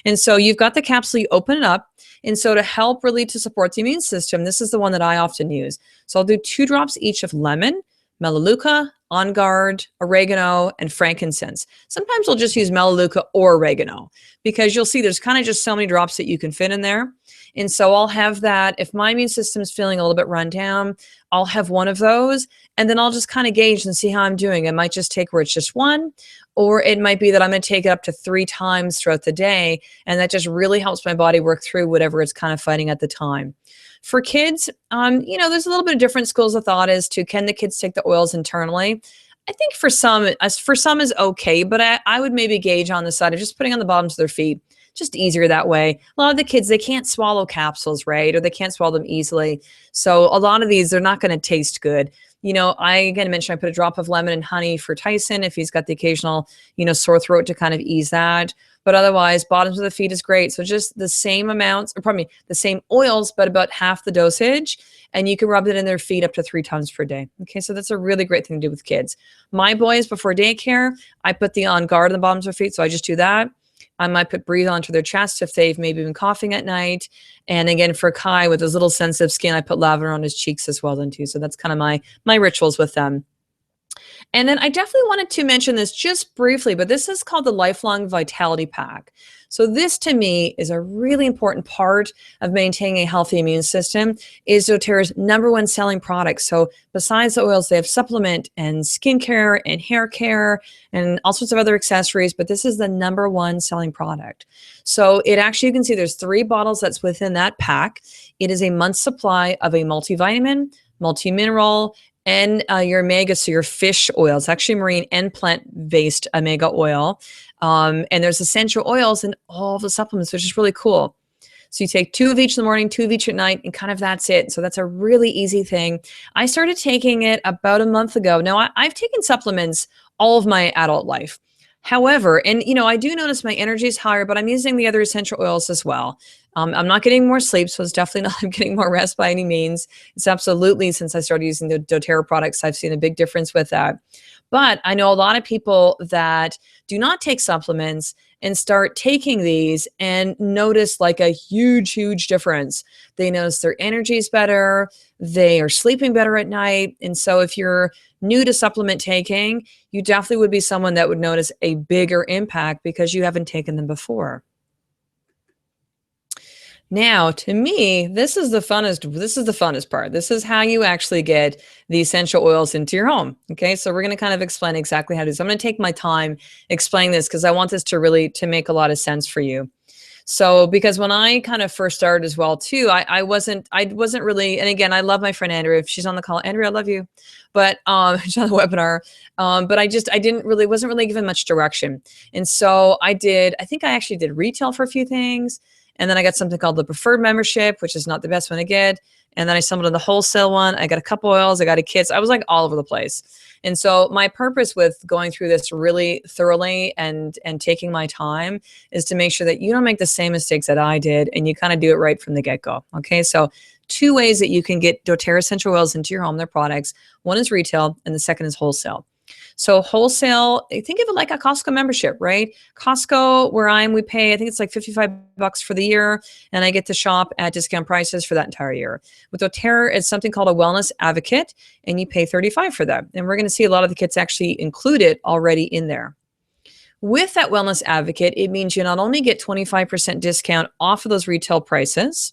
And so you've got the capsule, you open it up. And so to help really to support the immune system, this is the one that I often use. So I'll do 2 drops each of lemon, melaleuca, On Guard, oregano, and frankincense. Sometimes I'll just use melaleuca or oregano, because you'll see there's kind of just so many drops that you can fit in there. And so I'll have that. If my immune system's feeling a little bit run down, I'll have one of those, and then I'll just kind of gauge and see how I'm doing. I might just take where it's just one, or it might be that I'm going to take it up to 3 times throughout the day, and that just really helps my body work through whatever it's kind of fighting at the time. For kids, there's a little bit of different schools of thought as to, can the kids take the oils internally? I think for some is okay, but I would maybe gauge on the side of just putting on the bottoms of their feet. Just easier that way. A lot of the kids, they can't swallow capsules, right? Or they can't swallow them easily. So a lot of these, they're not going to taste good. I again mentioned I put a drop of lemon and honey for Tyson if he's got the occasional, sore throat, to kind of ease that. But otherwise, bottoms of the feet is great. So just the same amounts, or pardon me, the same oils, but about half the dosage. And you can rub it in their feet up to 3 times per day. Okay, so that's a really great thing to do with kids. My boys, before daycare, I put the On Guard on the bottoms of their feet. So I just do that. I might put Breathe onto their chest if they've maybe been coughing at night. And again, for Kai with his little sensitive skin, I put lavender on his cheeks as well then too. So that's kind of my rituals with them. And then I definitely wanted to mention this just briefly, but this is called the Lifelong Vitality Pack. So this to me is a really important part of maintaining a healthy immune system, is doTERRA's number one selling product. So besides the oils, they have supplement and skincare and hair care and all sorts of other accessories, but this is the number one selling product. So it actually, you can see there's 3 bottles that's within that pack. It is a month's supply of a multivitamin, multi-mineral, and your omega, so your fish oil. It's actually marine and plant-based omega oil. And there's essential oils in all the supplements, which is really cool. So you take 2 of each in the morning, 2 of each at night, and kind of that's it. So that's a really easy thing. I started taking it about a month ago. Now, I've taken supplements all of my adult life. However, and I do notice my energy is higher, but I'm using the other essential oils as well. I'm not getting more sleep, so it's definitely not I'm getting more rest by any means. It's absolutely, since I started using the doTERRA products, I've seen a big difference with that. But I know a lot of people that do not take supplements and start taking these and notice like a huge, huge difference. They notice their energy is better. They are sleeping better at night. And so if you're new to supplement taking, you definitely would be someone that would notice a bigger impact because you haven't taken them before. Now, to me, this is the funnest part. This is how you actually get the essential oils into your home. Okay, so we're going to kind of explain exactly how to do this. I'm going to take my time explaining this because I want this to make a lot of sense for you. So, because when I kind of first started as well too, I wasn't really, and again, I love my friend Andrea. If she's on the call, Andrea, I love you. But she's on the webinar. But wasn't really given much direction. And so I think I actually did retail for a few things. And then I got something called the preferred membership, which is not the best one to get. And then I stumbled on the wholesale one. I got a couple oils. I got a kit. I was like all over the place. And so my purpose with going through this really thoroughly and taking my time is to make sure that you don't make the same mistakes that I did and you kind of do it right from the get-go. Okay, so 2 ways that you can get doTERRA essential oils into your home, their products. One is retail and the second is wholesale. So wholesale, think of it like a Costco membership, right? Costco, where we pay, I think it's like $55 for the year, and I get to shop at discount prices for that entire year. With doTERRA, it's something called a wellness advocate, and you pay $35 for that. And we're going to see a lot of the kits actually include it already in there. With that wellness advocate, it means you not only get 25% discount off of those retail prices,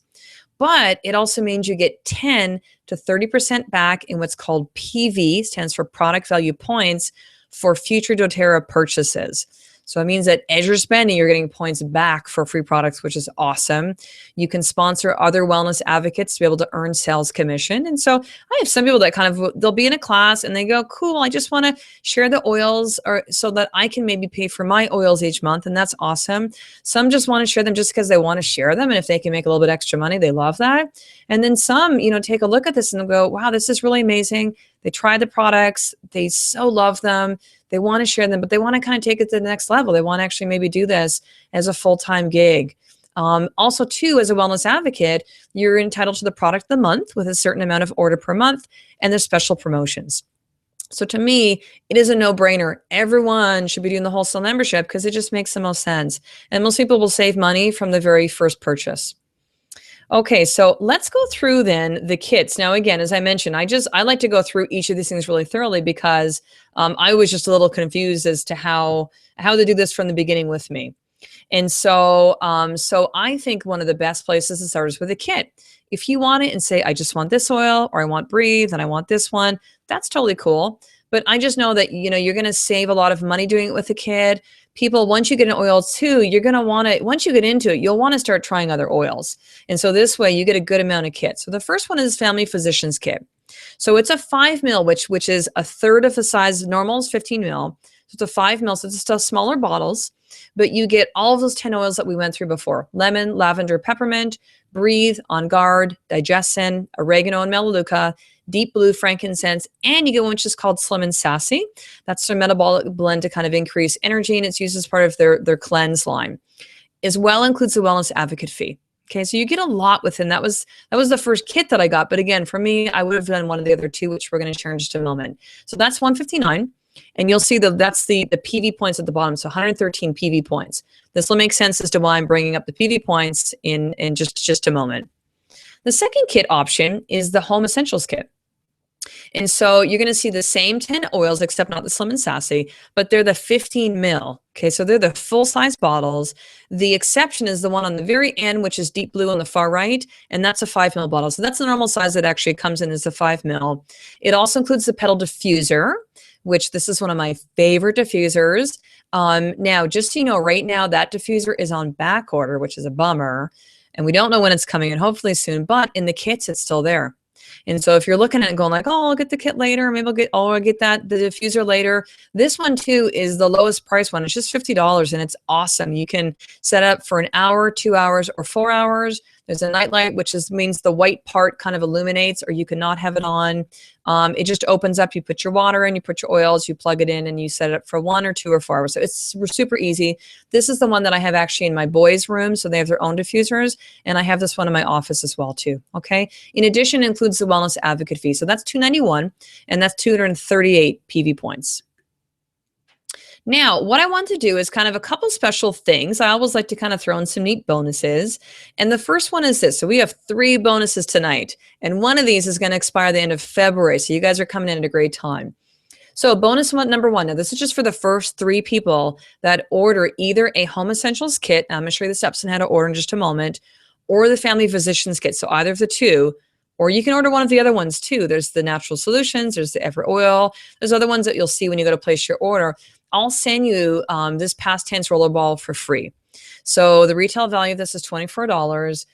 but it also means you get 10 to 30% back in what's called PV, stands for product value points, for future doTERRA purchases. So it means that as you're spending, you're getting points back for free products, which is awesome. You can sponsor other wellness advocates to be able to earn sales commission. And so I have some people that they'll be in a class and they go, cool, I just want to share the oils so that I can maybe pay for my oils each month. And that's awesome. Some just want to share them just because they want to share them. And if they can make a little bit extra money, they love that. And then some, take a look at this and go, wow, this is really amazing. They try the products. They so love them. They want to share them, but they want to kind of take it to the next level. They want to actually maybe do this as a full-time gig. Also, too, as a wellness advocate, you're entitled to the product of the month with a certain amount of order per month, and there's special promotions. So to me, it is a no-brainer. Everyone should be doing the wholesale membership because it just makes the most sense. And most people will save money from the very first purchase. Okay, so let's go through then the kits. Now, again, as I mentioned, I like to go through each of these things really thoroughly because I was just a little confused as to how to do this from the beginning with me. And so I think one of the best places to start is with a kit. If you want it and say, I just want this oil, or I want Breathe, and I want this one, that's totally cool. But I just know that, you're going to save a lot of money doing it with a kit. People, once you get an oil too, you're going to want to, once you get into it, you'll want to start trying other oils. And so this way you get a good amount of kit. So the first one is Family Physicians Kit. So it's a 5 ml, which is a third of the size. Normal is 15 ml. So it's a 5 ml. So it's still smaller bottles, but you get all of those 10 oils that we went through before: lemon, lavender, peppermint, Breathe, On Guard, Digestin, oregano and melaleuca, Deep Blue, frankincense, and you get one which is called Slim and Sassy. That's their metabolic blend to kind of increase energy, and it's used as part of their cleanse line. As well includes the Wellness Advocate fee. Okay, so you get a lot within. That was the first kit that I got, but again, for me, I would have done one of the other 2, which we're going to share in just a moment. So that's $159, and you'll see that's the PV points at the bottom, so 113 PV points. This will make sense as to why I'm bringing up the PV points in just a moment. The second kit option is the Home Essentials Kit. And so you're going to see the same 10 oils, except not the Slim and Sassy, but they're the 15 mil. Okay, so they're the full size bottles. The exception is the one on the very end, which is deep blue on the far right, and that's a 5 mil bottle. So that's the normal size that actually comes in, is the 5 mil. It also includes the pedal diffuser, which this is one of my favorite diffusers. Now, just so you know, right now that diffuser is on back order, which is a bummer. And we don't know when it's coming in, hopefully soon, but in the kits, it's still there. And so if you're looking at it and going like, oh, I'll get the kit later, maybe I'll get the diffuser later. This one too is the lowest price one. It's just $50 and it's awesome. You can set up for an hour, 2 hours, or 4 hours. There's a night light, which means the white part kind of illuminates, or you cannot have it on. It just opens up. You put your water in, you put your oils, you plug it in, and you set it up for 1 or 2 or 4 hours. So it's super easy. This is the one that I have actually in my boys' room, so they have their own diffusers, and I have this one in my office as well too. Okay. In addition, it includes the Wellness Advocate fee, so that's $291, and that's 238 PV points. Now, what I want to do is kind of a couple special things. I always like to kind of throw in some neat bonuses. And the first one is this. So we have 3 bonuses tonight. And one of these is going to expire the end of February. So you guys are coming in at a great time. So bonus number 1. Now, this is just for the first 3 people that order either a Home Essentials kit. I'm going to show you the steps on how to order in just a moment. Or the Family Physicians kit. So either of the 2. Or you can order one of the other ones too. There's the Natural Solutions. There's the Ever Oil. There's other ones that you'll see when you go to place your order. I'll send you this past tense rollerball for free. So the retail value of this is $24.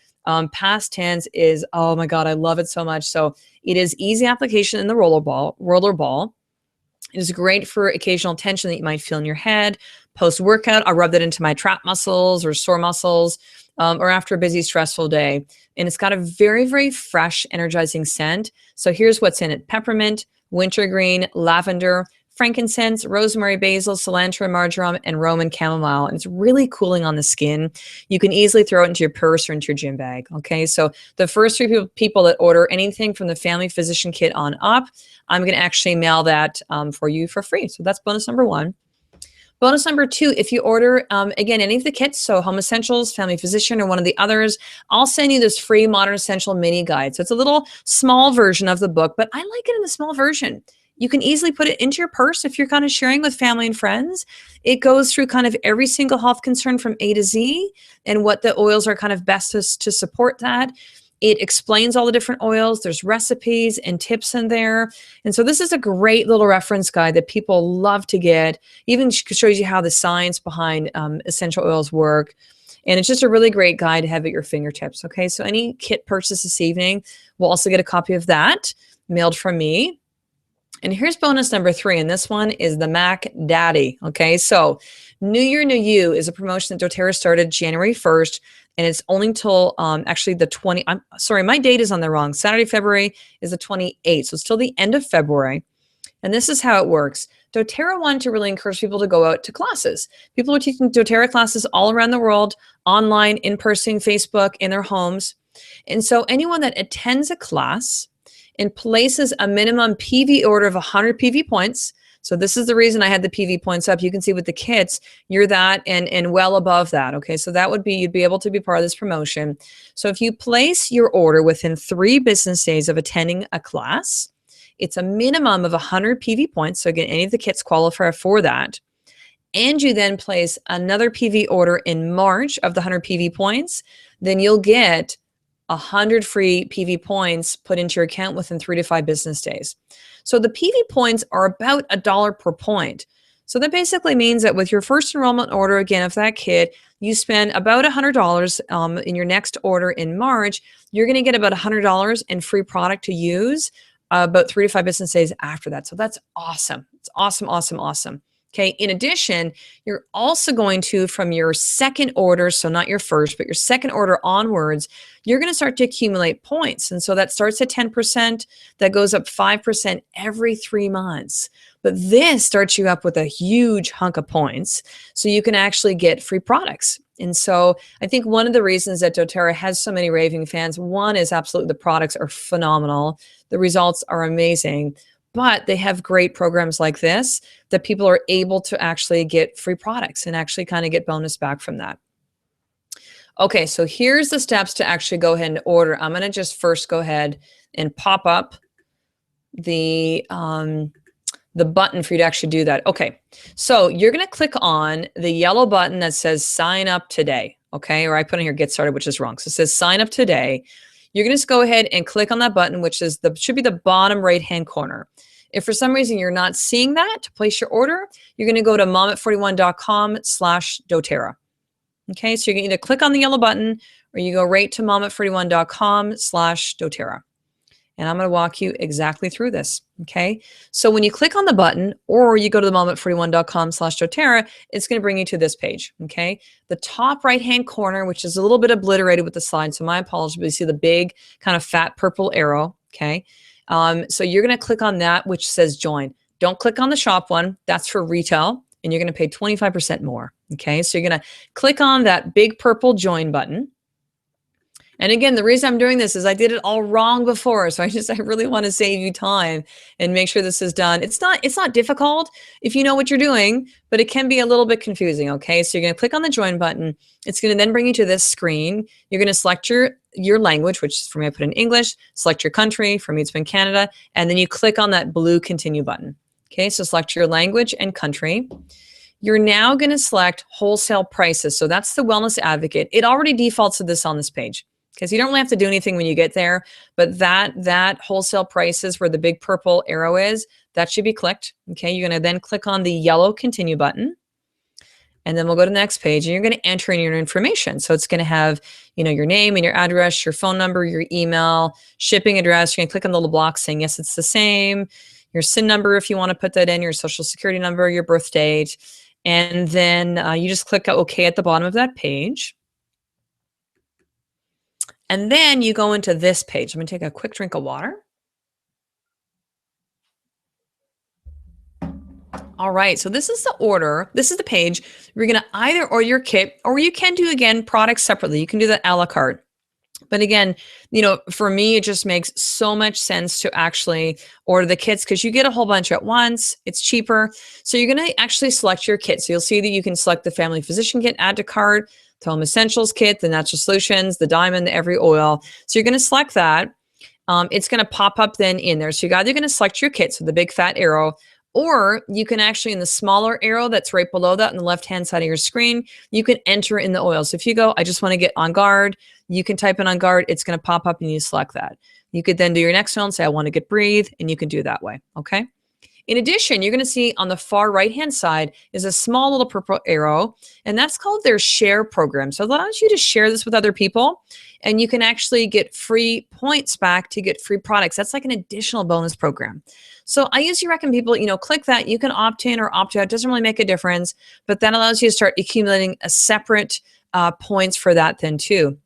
Past tense is, oh my God, I love it so much. So it is easy application in the rollerball. It is great for occasional tension that you might feel in your head. Post-workout, I'll rub that into my trap muscles or sore muscles, or after a busy, stressful day. And it's got a very, very fresh, energizing scent. So here's what's in it. Peppermint, wintergreen, lavender, frankincense, rosemary, basil, cilantro, marjoram, and Roman chamomile. And it's really cooling on the skin. You can easily throw it into your purse or into your gym bag. Okay, so the first 3 people that order anything from the Family Physician Kit on up, I'm going to actually mail that for you for free. So that's bonus number 1. Bonus number 2, if you order, again, any of the kits, so Home Essentials, Family Physician, or one of the others, I'll send you this free Modern Essential mini guide. So it's a little small version of the book, but I like it in the small version. You can easily put it into your purse if you're kind of sharing with family and friends. It goes through kind of every single health concern from A to Z and what the oils are kind of best to support that. It explains all the different oils. There's recipes and tips in there. And so this is a great little reference guide that people love to get. Even shows you how the science behind essential oils work. And it's just a really great guide to have at your fingertips. Okay, so any kit purchase this evening will also get a copy of that mailed from me. And here's bonus number 3, and this one is the Mac Daddy. Okay, so New Year, New You is a promotion that doTERRA started January 1st, and it's only until actually the 20. I'm sorry, my date is on the wrong. Saturday, February is the 28th, so it's till the end of February. And this is how it works. doTERRA wanted to really encourage people to go out to classes. People are teaching doTERRA classes all around the world, online, in person, Facebook, in their homes. And so anyone that attends a class and places a minimum PV order of 100 PV points. So this is the reason I had the PV points up. You can see with the kits, you're that and well above that. Okay, so that would be, you'd be able to be part of this promotion. So if you place your order within 3 business days of attending a class, it's a minimum of 100 PV points. So again, any of the kits qualify for that. And you then place another PV order in March of the 100 PV points, then you'll get 100 free PV points put into your account within 3 to 5 business days. So the PV points are about $1 per point. So that basically means that with your first enrollment order, again, of that kit, you spend about $100 in your next order in March, you're going to get about $100 in free product to use about 3 to 5 business days after that. So that's awesome. It's awesome, awesome, awesome. Okay, in addition, you're also going to, from your second order, so not your first, but your second order onwards, you're going to start to accumulate points. And so that starts at 10%, that goes up 5% every 3 months. But this starts you up with a huge hunk of points, so you can actually get free products. And so I think one of the reasons that doTERRA has so many raving fans, one is absolutely the products are phenomenal. The results are amazing. But they have great programs like this that people are able to actually get free products and actually kind of get bonus back from that. Okay, so here's the steps to actually go ahead and order. I'm going to just first go ahead and pop up the button for you to actually do that. Okay, so you're going to click on the yellow button that says sign up today. Okay, or I put in here get started, which is wrong. So it says sign up today. You're going to just go ahead and click on that button, which is should be the bottom right hand corner. If for some reason you're not seeing that to place your order, you're going to go to mom41.com/doTERRA. Okay, so you can either click on the yellow button or you go right to mom41.com/doTERRA. And I'm going to walk you exactly through this. Okay. So when you click on the button or you go to the mom41.com/doTERRA, it's going to bring you to this page. Okay. The top right hand corner, which is a little bit obliterated with the slide. So my apologies, but you see the big kind of fat purple arrow. Okay. So you're going to click on that, which says join. Don't click on the shop one. That's for retail. And you're going to pay 25% more. Okay. So you're going to click on that big purple join button. And again, the reason I'm doing this is I did it all wrong before. So I really want to save you time and make sure this is done. It's not difficult if you know what you're doing, but it can be a little bit confusing. Okay. So you're going to click on the join button. It's going to then bring you to this screen. You're going to select your language, which for me, I put in English, select your country. For me, it's been Canada. And then you click on that blue continue button. Okay. So select your language and country. You're now going to select wholesale prices. So that's the Wellness Advocate. It already defaults to this on this page, because you don't really have to do anything when you get there, but that wholesale prices where the big purple arrow is, that should be clicked. Okay, you're going to then click on the yellow continue button, and then we'll go to the next page, and you're going to enter in your information. So it's going to have, your name and your address, your phone number, your email, shipping address. You're going to click on the little block saying yes, it's the same. Your SIN number if you want to put that in, your social security number, your birth date, and then you just click OK at the bottom of that page. And then you go into this page. I'm going to take a quick drink of water. All right, so this is the order. This is the page. You're going to either order your kit, or you can do, again, products separately. You can do that a la carte. But again, for me, it just makes so much sense to actually order the kits because you get a whole bunch at once. It's cheaper. So you're going to actually select your kit. So you'll see that you can select the Family Physician Kit, add to cart, the Home Essentials Kit, the Natural Solutions, the Diamond, the Every Oil. So you're going to select that. It's going to pop up then in there. So you're either going to select your kit, so the big fat arrow, or you can actually, in the smaller arrow that's right below that on the left-hand side of your screen, you can enter in the oil. So if you go, I just want to get On Guard, you can type in On Guard. It's going to pop up and you select that. You could then do your next one and say, I want to get Breathe, and you can do that way, okay? In addition, you're going to see on the far right-hand side is a small little purple arrow, and that's called their share program. So it allows you to share this with other people, and you can actually get free points back to get free products. That's like an additional bonus program. So I usually recommend people, click that. You can opt in or opt out. It doesn't really make a difference, but that allows you to start accumulating a separate points for that then too.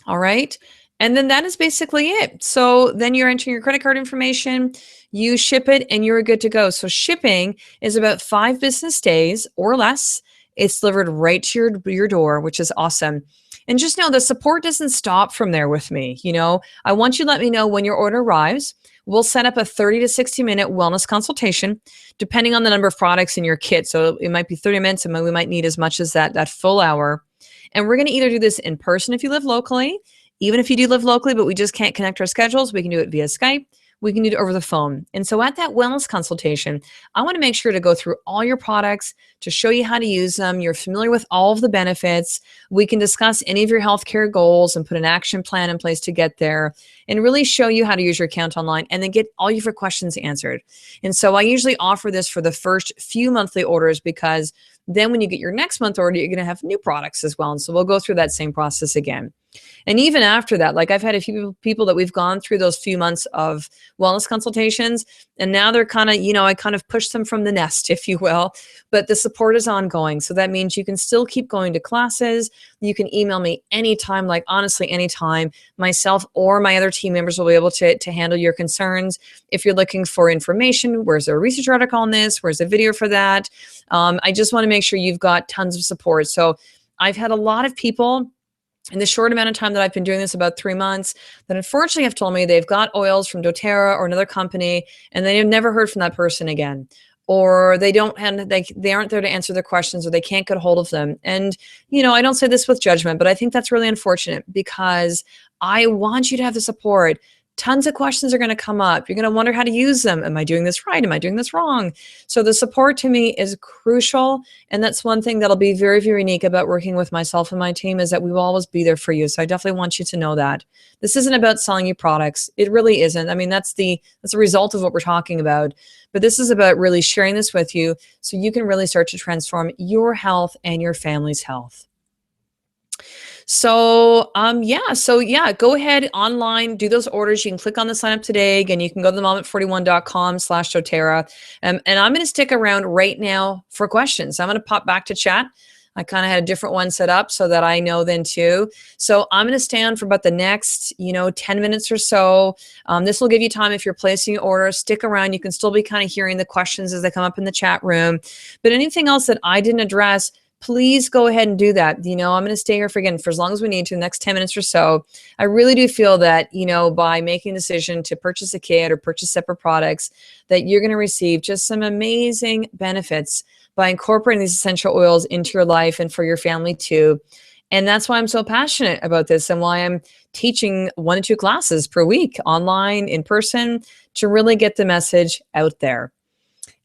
All right. And then that is basically it. So then you're entering your credit card information, you ship it, and you're good to go. So shipping is about 5 business days or less. It's delivered right to your door, which is awesome. And just know the support doesn't stop from there with me. I want you to let me know when your order arrives. We'll set up a 30 to 60 minute wellness consultation, depending on the number of products in your kit. So it might be 30 minutes, and we might need as much as that full hour. And we're going to either do this in person if you live locally. Even if you do live locally, but we just can't connect our schedules, we can do it via Skype. We can do it over the phone. And so at that wellness consultation, I want to make sure to go through all your products to show you how to use them. You're familiar with all of the benefits. We can discuss any of your healthcare goals and put an action plan in place to get there, and really show you how to use your account online, and then get all your questions answered. And so I usually offer this for the first few monthly orders, because then when you get your next month order, you're going to have new products as well. And so we'll go through that same process again. And even after that, like I've had a few people that we've gone through those few months of wellness consultations, and now they're kind of, I kind of pushed them from the nest, if you will, but the support is ongoing. So that means you can still keep going to classes. You can email me anytime, like honestly, anytime. Myself or my other team members will be able to handle your concerns. If you're looking for information, where's a research article on this? Where's a video for that? I just want to make sure you've got tons of support. So I've had a lot of people in the short amount of time that I've been doing this, about 3 months, that unfortunately have told me they've got oils from doTERRA or another company, and they have never heard from that person again, or they aren't there to answer their questions, or they can't get a hold of them. And, I don't say this with judgment, but I think that's really unfortunate, because I want you to have the support tons of questions are going to come up. You're going to wonder how to use them. Am I doing this right? Am I doing this wrong? So the support to me is crucial. And that's one thing that'll be very, very unique about working with myself and my team, is that we will always be there for you. So I definitely want you to know that. This isn't about selling you products. It really isn't. I mean, that's the result of what we're talking about. But this is about really sharing this with you so you can really start to transform your health and your family's health. So, go ahead online, do those orders. You can click on the sign up today. Again, you can go to themom41.com/doTERRA. And I'm going to stick around right now for questions. I'm going to pop back to chat. I kind of had a different one set up so that I know then too. So I'm going to stay on for about the next, 10 minutes or so. This will give you time if you're placing your order. Stick around. You can still be kind of hearing the questions as they come up in the chat room. But anything else that I didn't address, please go ahead and do that. I'm going to stay here for as long as we need to, the next 10 minutes or so. I really do feel that, by making a decision to purchase a kit or purchase separate products, that you're going to receive just some amazing benefits by incorporating these essential oils into your life and for your family too. And that's why I'm so passionate about this, and why I'm teaching 1 to 2 classes per week, online, in person, to really get the message out there.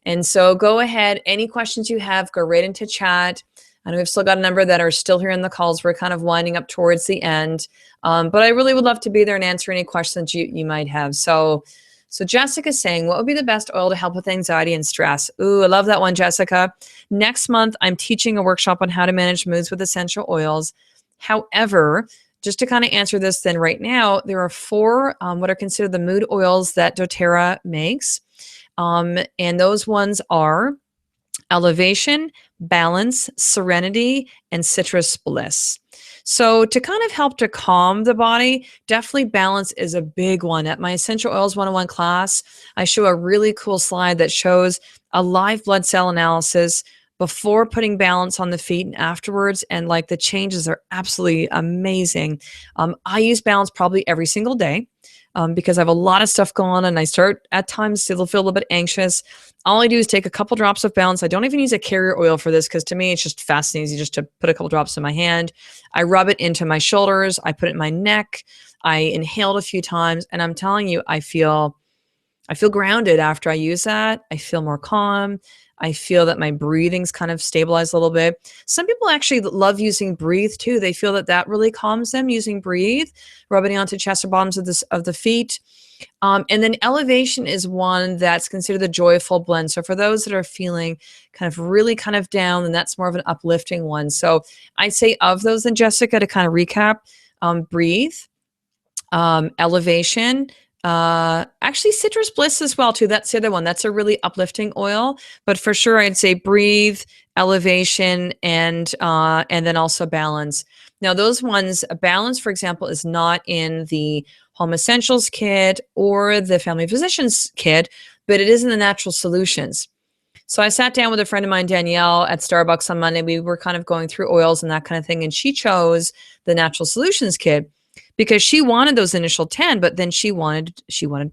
And so go ahead, any questions you have, go right into chat. I know we've still got a number that are still here in the calls. We're kind of winding up towards the end. But I really would love to be there and answer any questions you might have. So Jessica's saying, what would be the best oil to help with anxiety and stress? Ooh, I love that one, Jessica. Next month, I'm teaching a workshop on how to manage moods with essential oils. However, just to kind of answer this then right now, there are 4 what are considered the mood oils that doTERRA makes. And those ones are Elevation, Balance, Serenity, and Citrus Bliss. So to kind of help to calm the body, definitely balance is a big one. At my Essential Oils 101 class, I show a really cool slide that shows a live blood cell analysis before putting balance on the feet and afterwards. And like, the changes are absolutely amazing. I use balance probably every single day. Because I have a lot of stuff going on, and I start at times to feel a little bit anxious. All I do is take a couple drops of balance. I don't even use a carrier oil for this, because to me, it's just fast and easy just to put a couple drops in my hand. I rub it into my shoulders. I put it in my neck. I inhaled a few times, and I'm telling you, I feel grounded after I use that. I feel more calm. I feel that my breathing's kind of stabilized a little bit. Some people actually love using Breathe too. They feel that really calms them, using Breathe, rubbing it onto chest or bottoms of the feet. And then Elevation is one that's considered the joyful blend. So for those that are feeling kind of really kind of down, then that's more of an uplifting one. So I'd say of those, then Jessica, to kind of recap, Breathe, Elevation, actually Citrus Bliss as well too. That's the other one. That's a really uplifting oil, but for sure I'd say Breathe, Elevation, and then also Balance. Now those ones, Balance, for example, is not in the Home Essentials kit or the Family Physicians kit, but it is in the Natural Solutions. So I sat down with a friend of mine, Danielle, at Starbucks on Monday. We were kind of going through oils and that kind of thing, and she chose the Natural Solutions kit because she wanted those initial 10, but then she wanted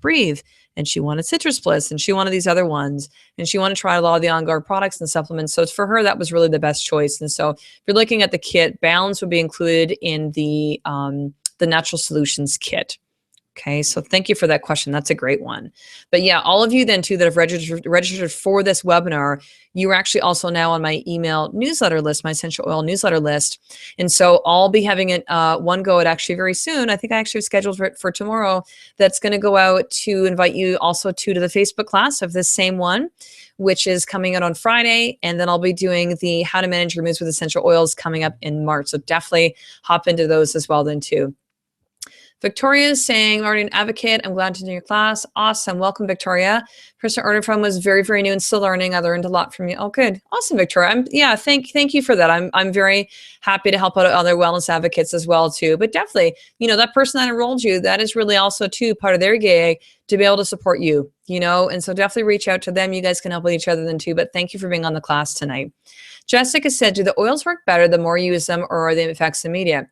Breathe, and she wanted Citrus Bliss, and she wanted these other ones, and she wanted to try a lot of the On Guard products and supplements. So for her, that was really the best choice. And so if you're looking at the kit, Balance would be included in the Natural Solutions kit. Okay, so thank you for that question. That's a great one. But yeah, all of you then too that have registered for this webinar, you are actually also now on my email newsletter list, my essential oil newsletter list. And so I'll be having it one go at actually very soon. I think I actually scheduled for tomorrow. That's going to go out to invite you also to the Facebook class of this same one, which is coming out on Friday. And then I'll be doing the How to Manage Your Moods with Essential Oils coming up in March. So definitely hop into those as well then too. Victoria is saying, already an advocate. I'm glad to do your class. Awesome. Welcome, Victoria. Person I ordered from was very, very new and still learning. I learned a lot from you. Oh, good. Awesome, Victoria. Thank you for that. I'm very happy to help out other wellness advocates as well too. But definitely, that person that enrolled you, that is really also too part of their gig to be able to support you, and so definitely reach out to them. You guys can help with each other then too. But thank you for being on the class tonight. Jessica said, do the oils work better the more you use them, or are they effects immediate?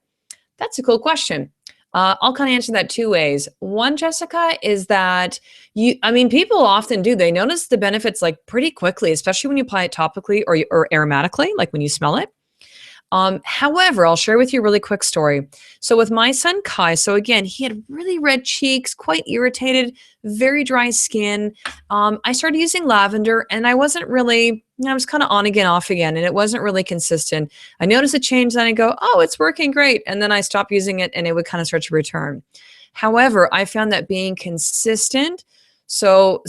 That's a cool question. I'll kind of answer that 2 ways. One, Jessica, is that people often do. They notice the benefits like pretty quickly, especially when you apply it topically or aromatically, like when you smell it. However, I'll share with you a really quick story. So with my son Kai, so again, he had really red cheeks, quite irritated, very dry skin. I started using lavender and I wasn't really, I was kind of on again, off again, and it wasn't really consistent. I noticed a change, then I go, oh, it's working great. And then I stopped using it and it would kind of start to return. However, I found that being consistent, so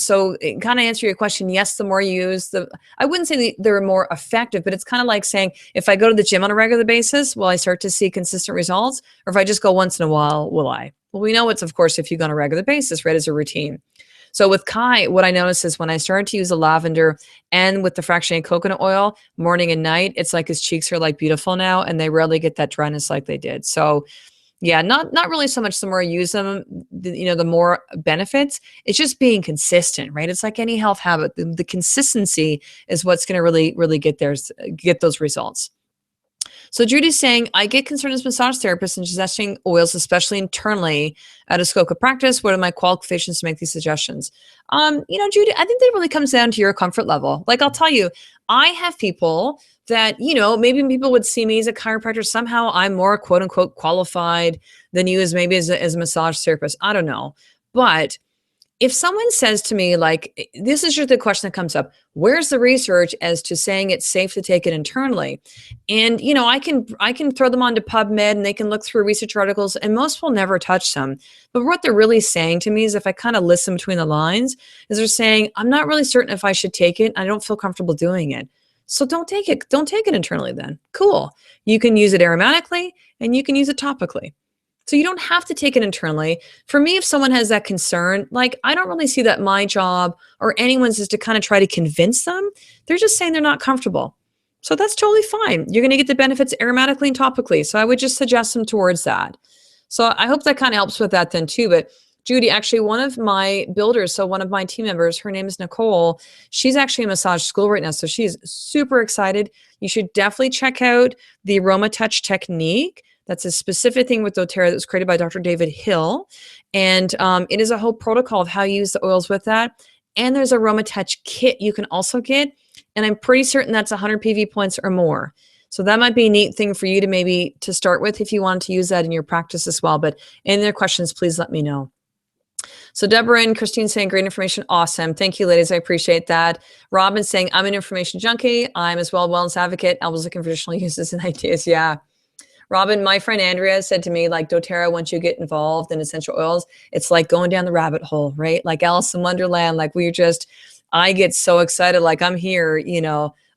kind of answer your question, yes, the more you use I wouldn't say they're more effective, but it's kind of like saying, if I go to the gym on a regular basis, will I start to see consistent results? Or if I just go once in a while, will I? Well, we know it's, of course, if you go on a regular basis, right, as a routine. So with Kai, what I noticed is when I started to use the lavender and with the fractionated coconut oil, morning and night, it's like his cheeks are like beautiful now, and they rarely get that dryness like they did. So yeah, not really so much the more you use them, the more benefits. It's just being consistent, right? It's like any health habit. The consistency is what's going to really get those results. So Judy's saying, I get concerned as a massage therapist and suggesting oils, especially internally at a scope of practice. What are my qualifications to make these suggestions? Judy, I think that really comes down to your comfort level. Like I'll tell you, I have people that, maybe people would see me as a chiropractor. Somehow I'm more quote unquote qualified than you as maybe as a massage therapist. I don't know. But if someone says to me, like, this is just the question that comes up, where's the research as to saying it's safe to take it internally? And, I can throw them onto PubMed and they can look through research articles and most will never touch them. But what they're really saying to me is, if I kind of listen between the lines, is they're saying, I'm not really certain if I should take it. I don't feel comfortable doing it. So don't take it. Don't take it internally then. Cool. You can use it aromatically and you can use it topically. So you don't have to take it internally. For me, if someone has that concern, like I don't really see that my job or anyone's is to kind of try to convince them. They're just saying they're not comfortable. So that's totally fine. You're going to get the benefits aromatically and topically. So I would just suggest them towards that. So I hope that kind of helps with that then too. But Judy, actually one of my builders, so one of my team members, her name is Nicole. She's actually in massage school right now. So she's super excited. You should definitely check out the Aroma Touch technique. That's a specific thing with doTERRA that was created by Dr. David Hill. And it is a whole protocol of how you use the oils with that. And there's a Aroma Touch kit you can also get. And I'm pretty certain that's 100 PV points or more. So that might be a neat thing for you to maybe to start with if you want to use that in your practice as well. But any other questions, please let me know. So Deborah and Christine saying, great information. Awesome. Thank you, ladies. I appreciate that. Robin saying, I'm an information junkie. I'm as well a wellness advocate. I was looking for additional uses and ideas. Yeah. Robin, my friend Andrea said to me, like, doTERRA, once you get involved in essential oils, it's like going down the rabbit hole, right? Like Alice in Wonderland, like I get so excited. Like I'm here,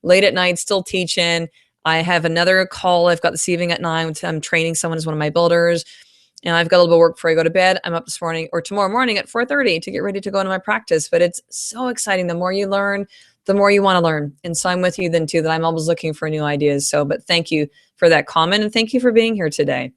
late at night, still teaching. I have another call I've got this evening at 9. I'm training someone as one of my builders. And I've got a little bit of work before I go to bed. I'm up this morning or tomorrow morning at 4:30 to get ready to go into my practice. But it's so exciting. The more you learn, the more you want to learn. And so I'm with you then too, that I'm always looking for new ideas. So, but thank you for that comment and thank you for being here today.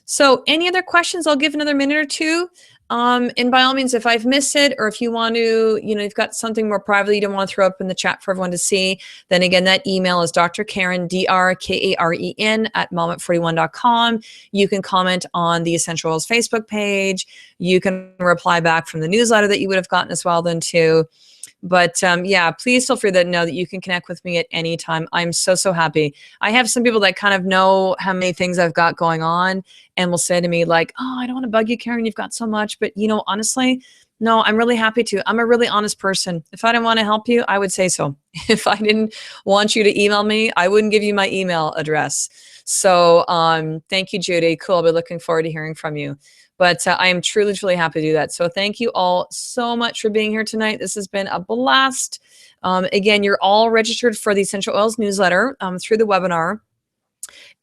So any other questions? I'll give another minute or two. And by all means, if I've missed it or if you want to, you've got something more privately you don't want to throw up in the chat for everyone to see, then again, that email is Dr. Karen, DrKaren @moment41.com. You can comment on the Essential Oils Facebook page. You can reply back from the newsletter that you would have gotten as well then too. But yeah, please feel free to know that you can connect with me at any time. I'm so happy. I have some people that kind of know how many things I've got going on and will say to me like, oh, I don't want to bug you, Karen, you've got so much. But honestly, no, I'm really happy to. I'm a really honest person. If I didn't want to help you, I would say so. If I didn't want you to email me, I wouldn't give you my email address. So thank you, Judy. Cool. I'll be looking forward to hearing from you. But I am truly happy to do that. So thank you all so much for being here tonight. This has been a blast. Again, you're all registered for the Essential Oils newsletter through the webinar.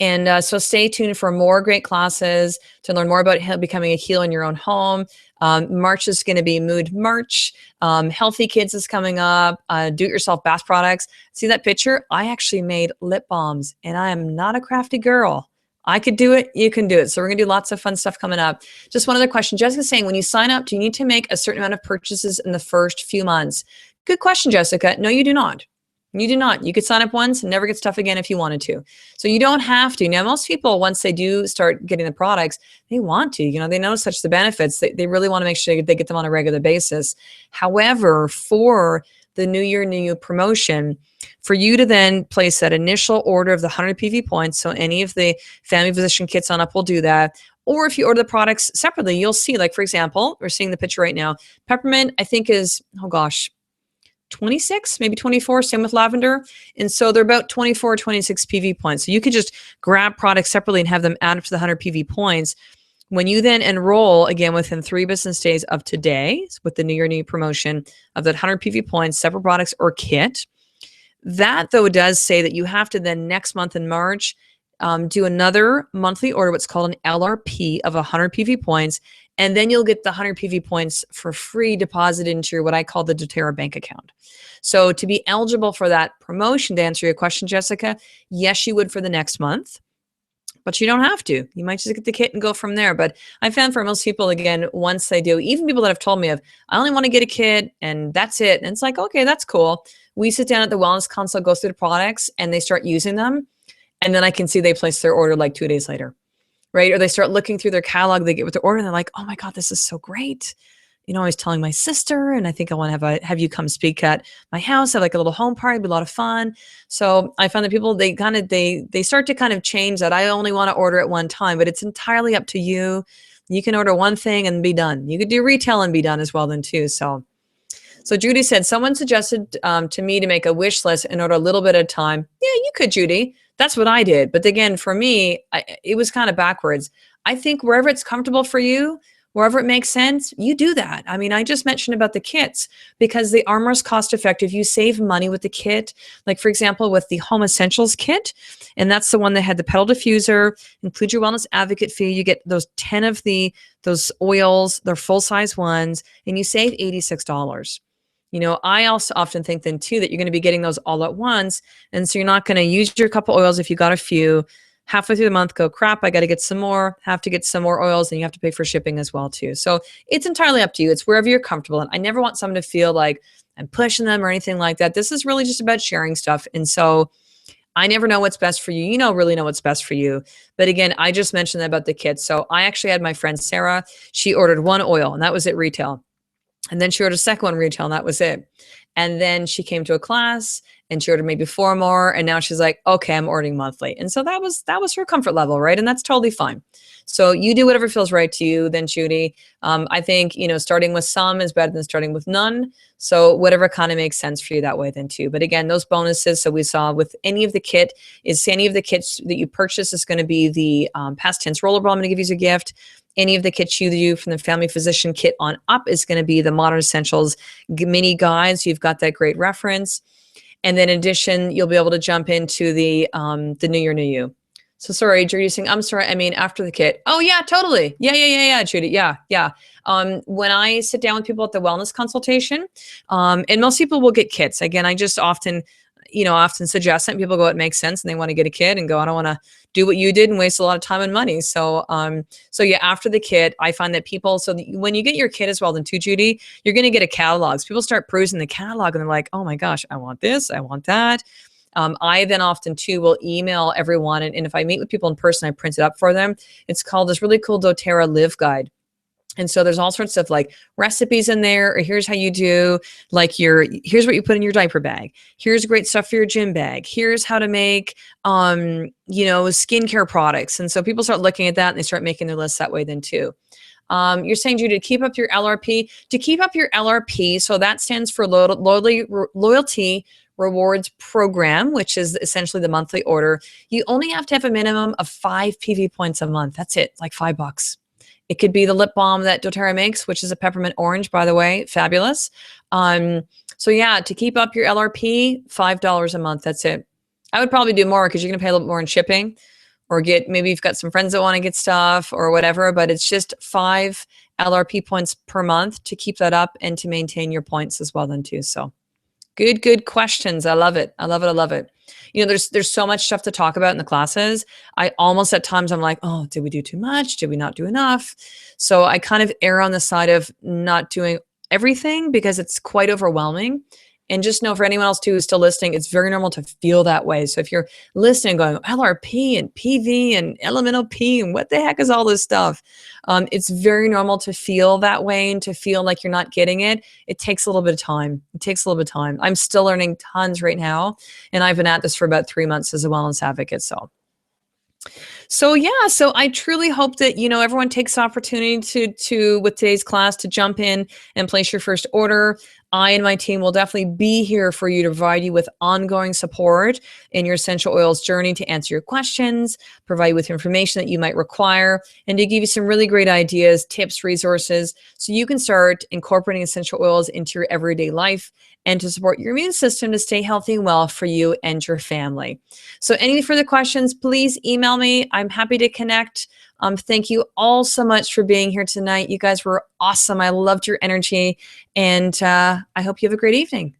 And so stay tuned for more great classes to learn more about becoming a healer in your own home. March is going to be Mood March. Healthy Kids is coming up. Do-it-yourself bath products. See that picture? I actually made lip balms, and I am not a crafty girl. I could do it. You can do it. So we're going to do lots of fun stuff coming up. Just one other question. Jessica's saying, when you sign up, do you need to make a certain amount of purchases in the first few months? Good question, Jessica. No, you do not. You do not. You could sign up once and never get stuff again if you wanted to. So you don't have to. Now, most people, once they do start getting the products, they want to. They know such the benefits. They really want to make sure they get them on a regular basis. However, for the New Year, New You promotion, for you to then place that initial order of the 100 PV points. So any of the Family Physician kits on up will do that. Or if you order the products separately, you'll see, like, for example, we're seeing the picture right now. Peppermint, I think is, oh gosh, 26, maybe 24, same with lavender. And so they're about 24 or 26 PV points. So you could just grab products separately and have them add up to the 100 PV points. When you then enroll, again, within 3 business days of today, with the New Year, New You promotion of that 100 PV points, separate products or kit, that though does say that you have to then next month in March do another monthly order, what's called an LRP of 100 PV points, and then you'll get the 100 PV points for free deposited into your, what I call the doTERRA bank account. So to be eligible for that promotion, to answer your question, Jessica, yes, you would for the next month, but you don't have to. You might just get the kit and go from there. But I found for most people, again, once they do, even people that have told me of, I only want to get a kit and that's it. And it's like, okay, that's cool. We sit down at the wellness consult, go through the products, and they start using them. And then I can see they place their order like 2 days later, right? Or they start looking through their catalog, they get with their order, and they're like, oh my God, this is so great. You know, I was telling my sister, and I think I want to have you come speak at my house, have like a little home party, it'd be a lot of fun. So I found that people, they start to kind of change that. I only want to order at one time, but it's entirely up to you. You can order one thing and be done. You could do retail and be done as well then too. So Judy said, someone suggested to me to make a wish list and order a little bit at a time. Yeah, you could, Judy. That's what I did. But again, for me, it was kind of backwards. I think wherever it's comfortable for you, wherever it makes sense, you do that. I mean, I just mentioned about the kits because they are most cost effective. You save money with the kit. Like, for example, with the Home Essentials kit, and that's the one that had the pedal diffuser, include your wellness advocate fee. You get those 10 of those oils, they're full-size ones, and you save $86. You know, I also often think then too that you're going to be getting those all at once. And so you're not going to use your couple oils if you got a few. Halfway through the month, go, crap, I got to get some more, have to get some more oils, and you have to pay for shipping as well too. So it's entirely up to you. It's wherever you're comfortable. And I never want someone to feel like I'm pushing them or anything like that. This is really just about sharing stuff. And so I never know what's best for you. You really know what's best for you. But again, I just mentioned that about the kits. So I actually had my friend Sarah, she ordered one oil and that was at retail. And then she ordered a second one retail and that was it. And then she came to a class and she ordered maybe 4 more. And now she's like, okay, I'm ordering monthly. And so that was her comfort level, right? And that's totally fine. So you do whatever feels right to you then, Judy. I think, starting with some is better than starting with none. So whatever kind of makes sense for you that way then too. But again, those bonuses, so we saw with any of the kits that you purchase is going to be the past tense rollerball I'm going to give you as a gift. Any of the kits you do from the Family Physician kit on up is going to be the Modern Essentials mini guides. You've got that great reference. And then in addition, you'll be able to jump into the New Year, New You. So sorry, Judy, saying, I'm sorry, I mean, after the kit. Oh yeah, totally. Yeah, Judy. Yeah. When I sit down with people at the wellness consultation, and most people will get kits. Again, I just often suggest that people go, it makes sense, and they want to get a kit and go, I don't want to do what you did and waste a lot of time and money. So yeah, after the kit, I find that people, when you get your kit as well then too, Judy, you're going to get a catalog. So people start perusing the catalog and they're like, oh my gosh, I want this, I want that. I then often too will email everyone. And if I meet with people in person, I print it up for them. It's called this really cool doTERRA Live Guide. And so there's all sorts of like recipes in there, or here's how you do like here's what you put in your diaper bag. Here's great stuff for your gym bag. Here's how to make, skincare products. And so people start looking at that and they start making their lists that way then too. You're saying, Judy, to keep up your LRP. To keep up your LRP, so that stands for Loyalty Rewards Program, which is essentially the monthly order. You only have to have a minimum of 5 PV points a month. That's it, like $5. It could be the lip balm that doTERRA makes, which is a peppermint orange, by the way, fabulous. So yeah, to keep up your LRP, $5 a month. That's it. I would probably do more because you're going to pay a little more in shipping, or maybe you've got some friends that want to get stuff or whatever, but it's just 5 LRP points per month to keep that up and to maintain your points as well then too. So good questions. I love it. There's so much stuff to talk about in the classes. I almost at times I'm like, oh, did we do too much? Did we not do enough? So I kind of err on the side of not doing everything because it's quite overwhelming. And just know, for anyone else too who's still listening, it's very normal to feel that way. So if you're listening going, LRP and PV and elemental P and what the heck is all this stuff? It's very normal to feel that way and to feel like you're not getting it. It takes a little bit of time. It takes a little bit of time. I'm still learning tons right now. And I've been at this for about 3 months as a wellness advocate. So yeah, so I truly hope that, everyone takes the opportunity to with today's class to jump in and place your first order. I and my team will definitely be here for you to provide you with ongoing support in your essential oils journey, to answer your questions, provide you with information that you might require, and to give you some really great ideas, tips, resources, so you can start incorporating essential oils into your everyday life and to support your immune system to stay healthy and well for you and your family. So any further questions, please email me. I'm happy to connect. Thank you all so much for being here tonight. You guys were awesome. I loved your energy, and I hope you have a great evening.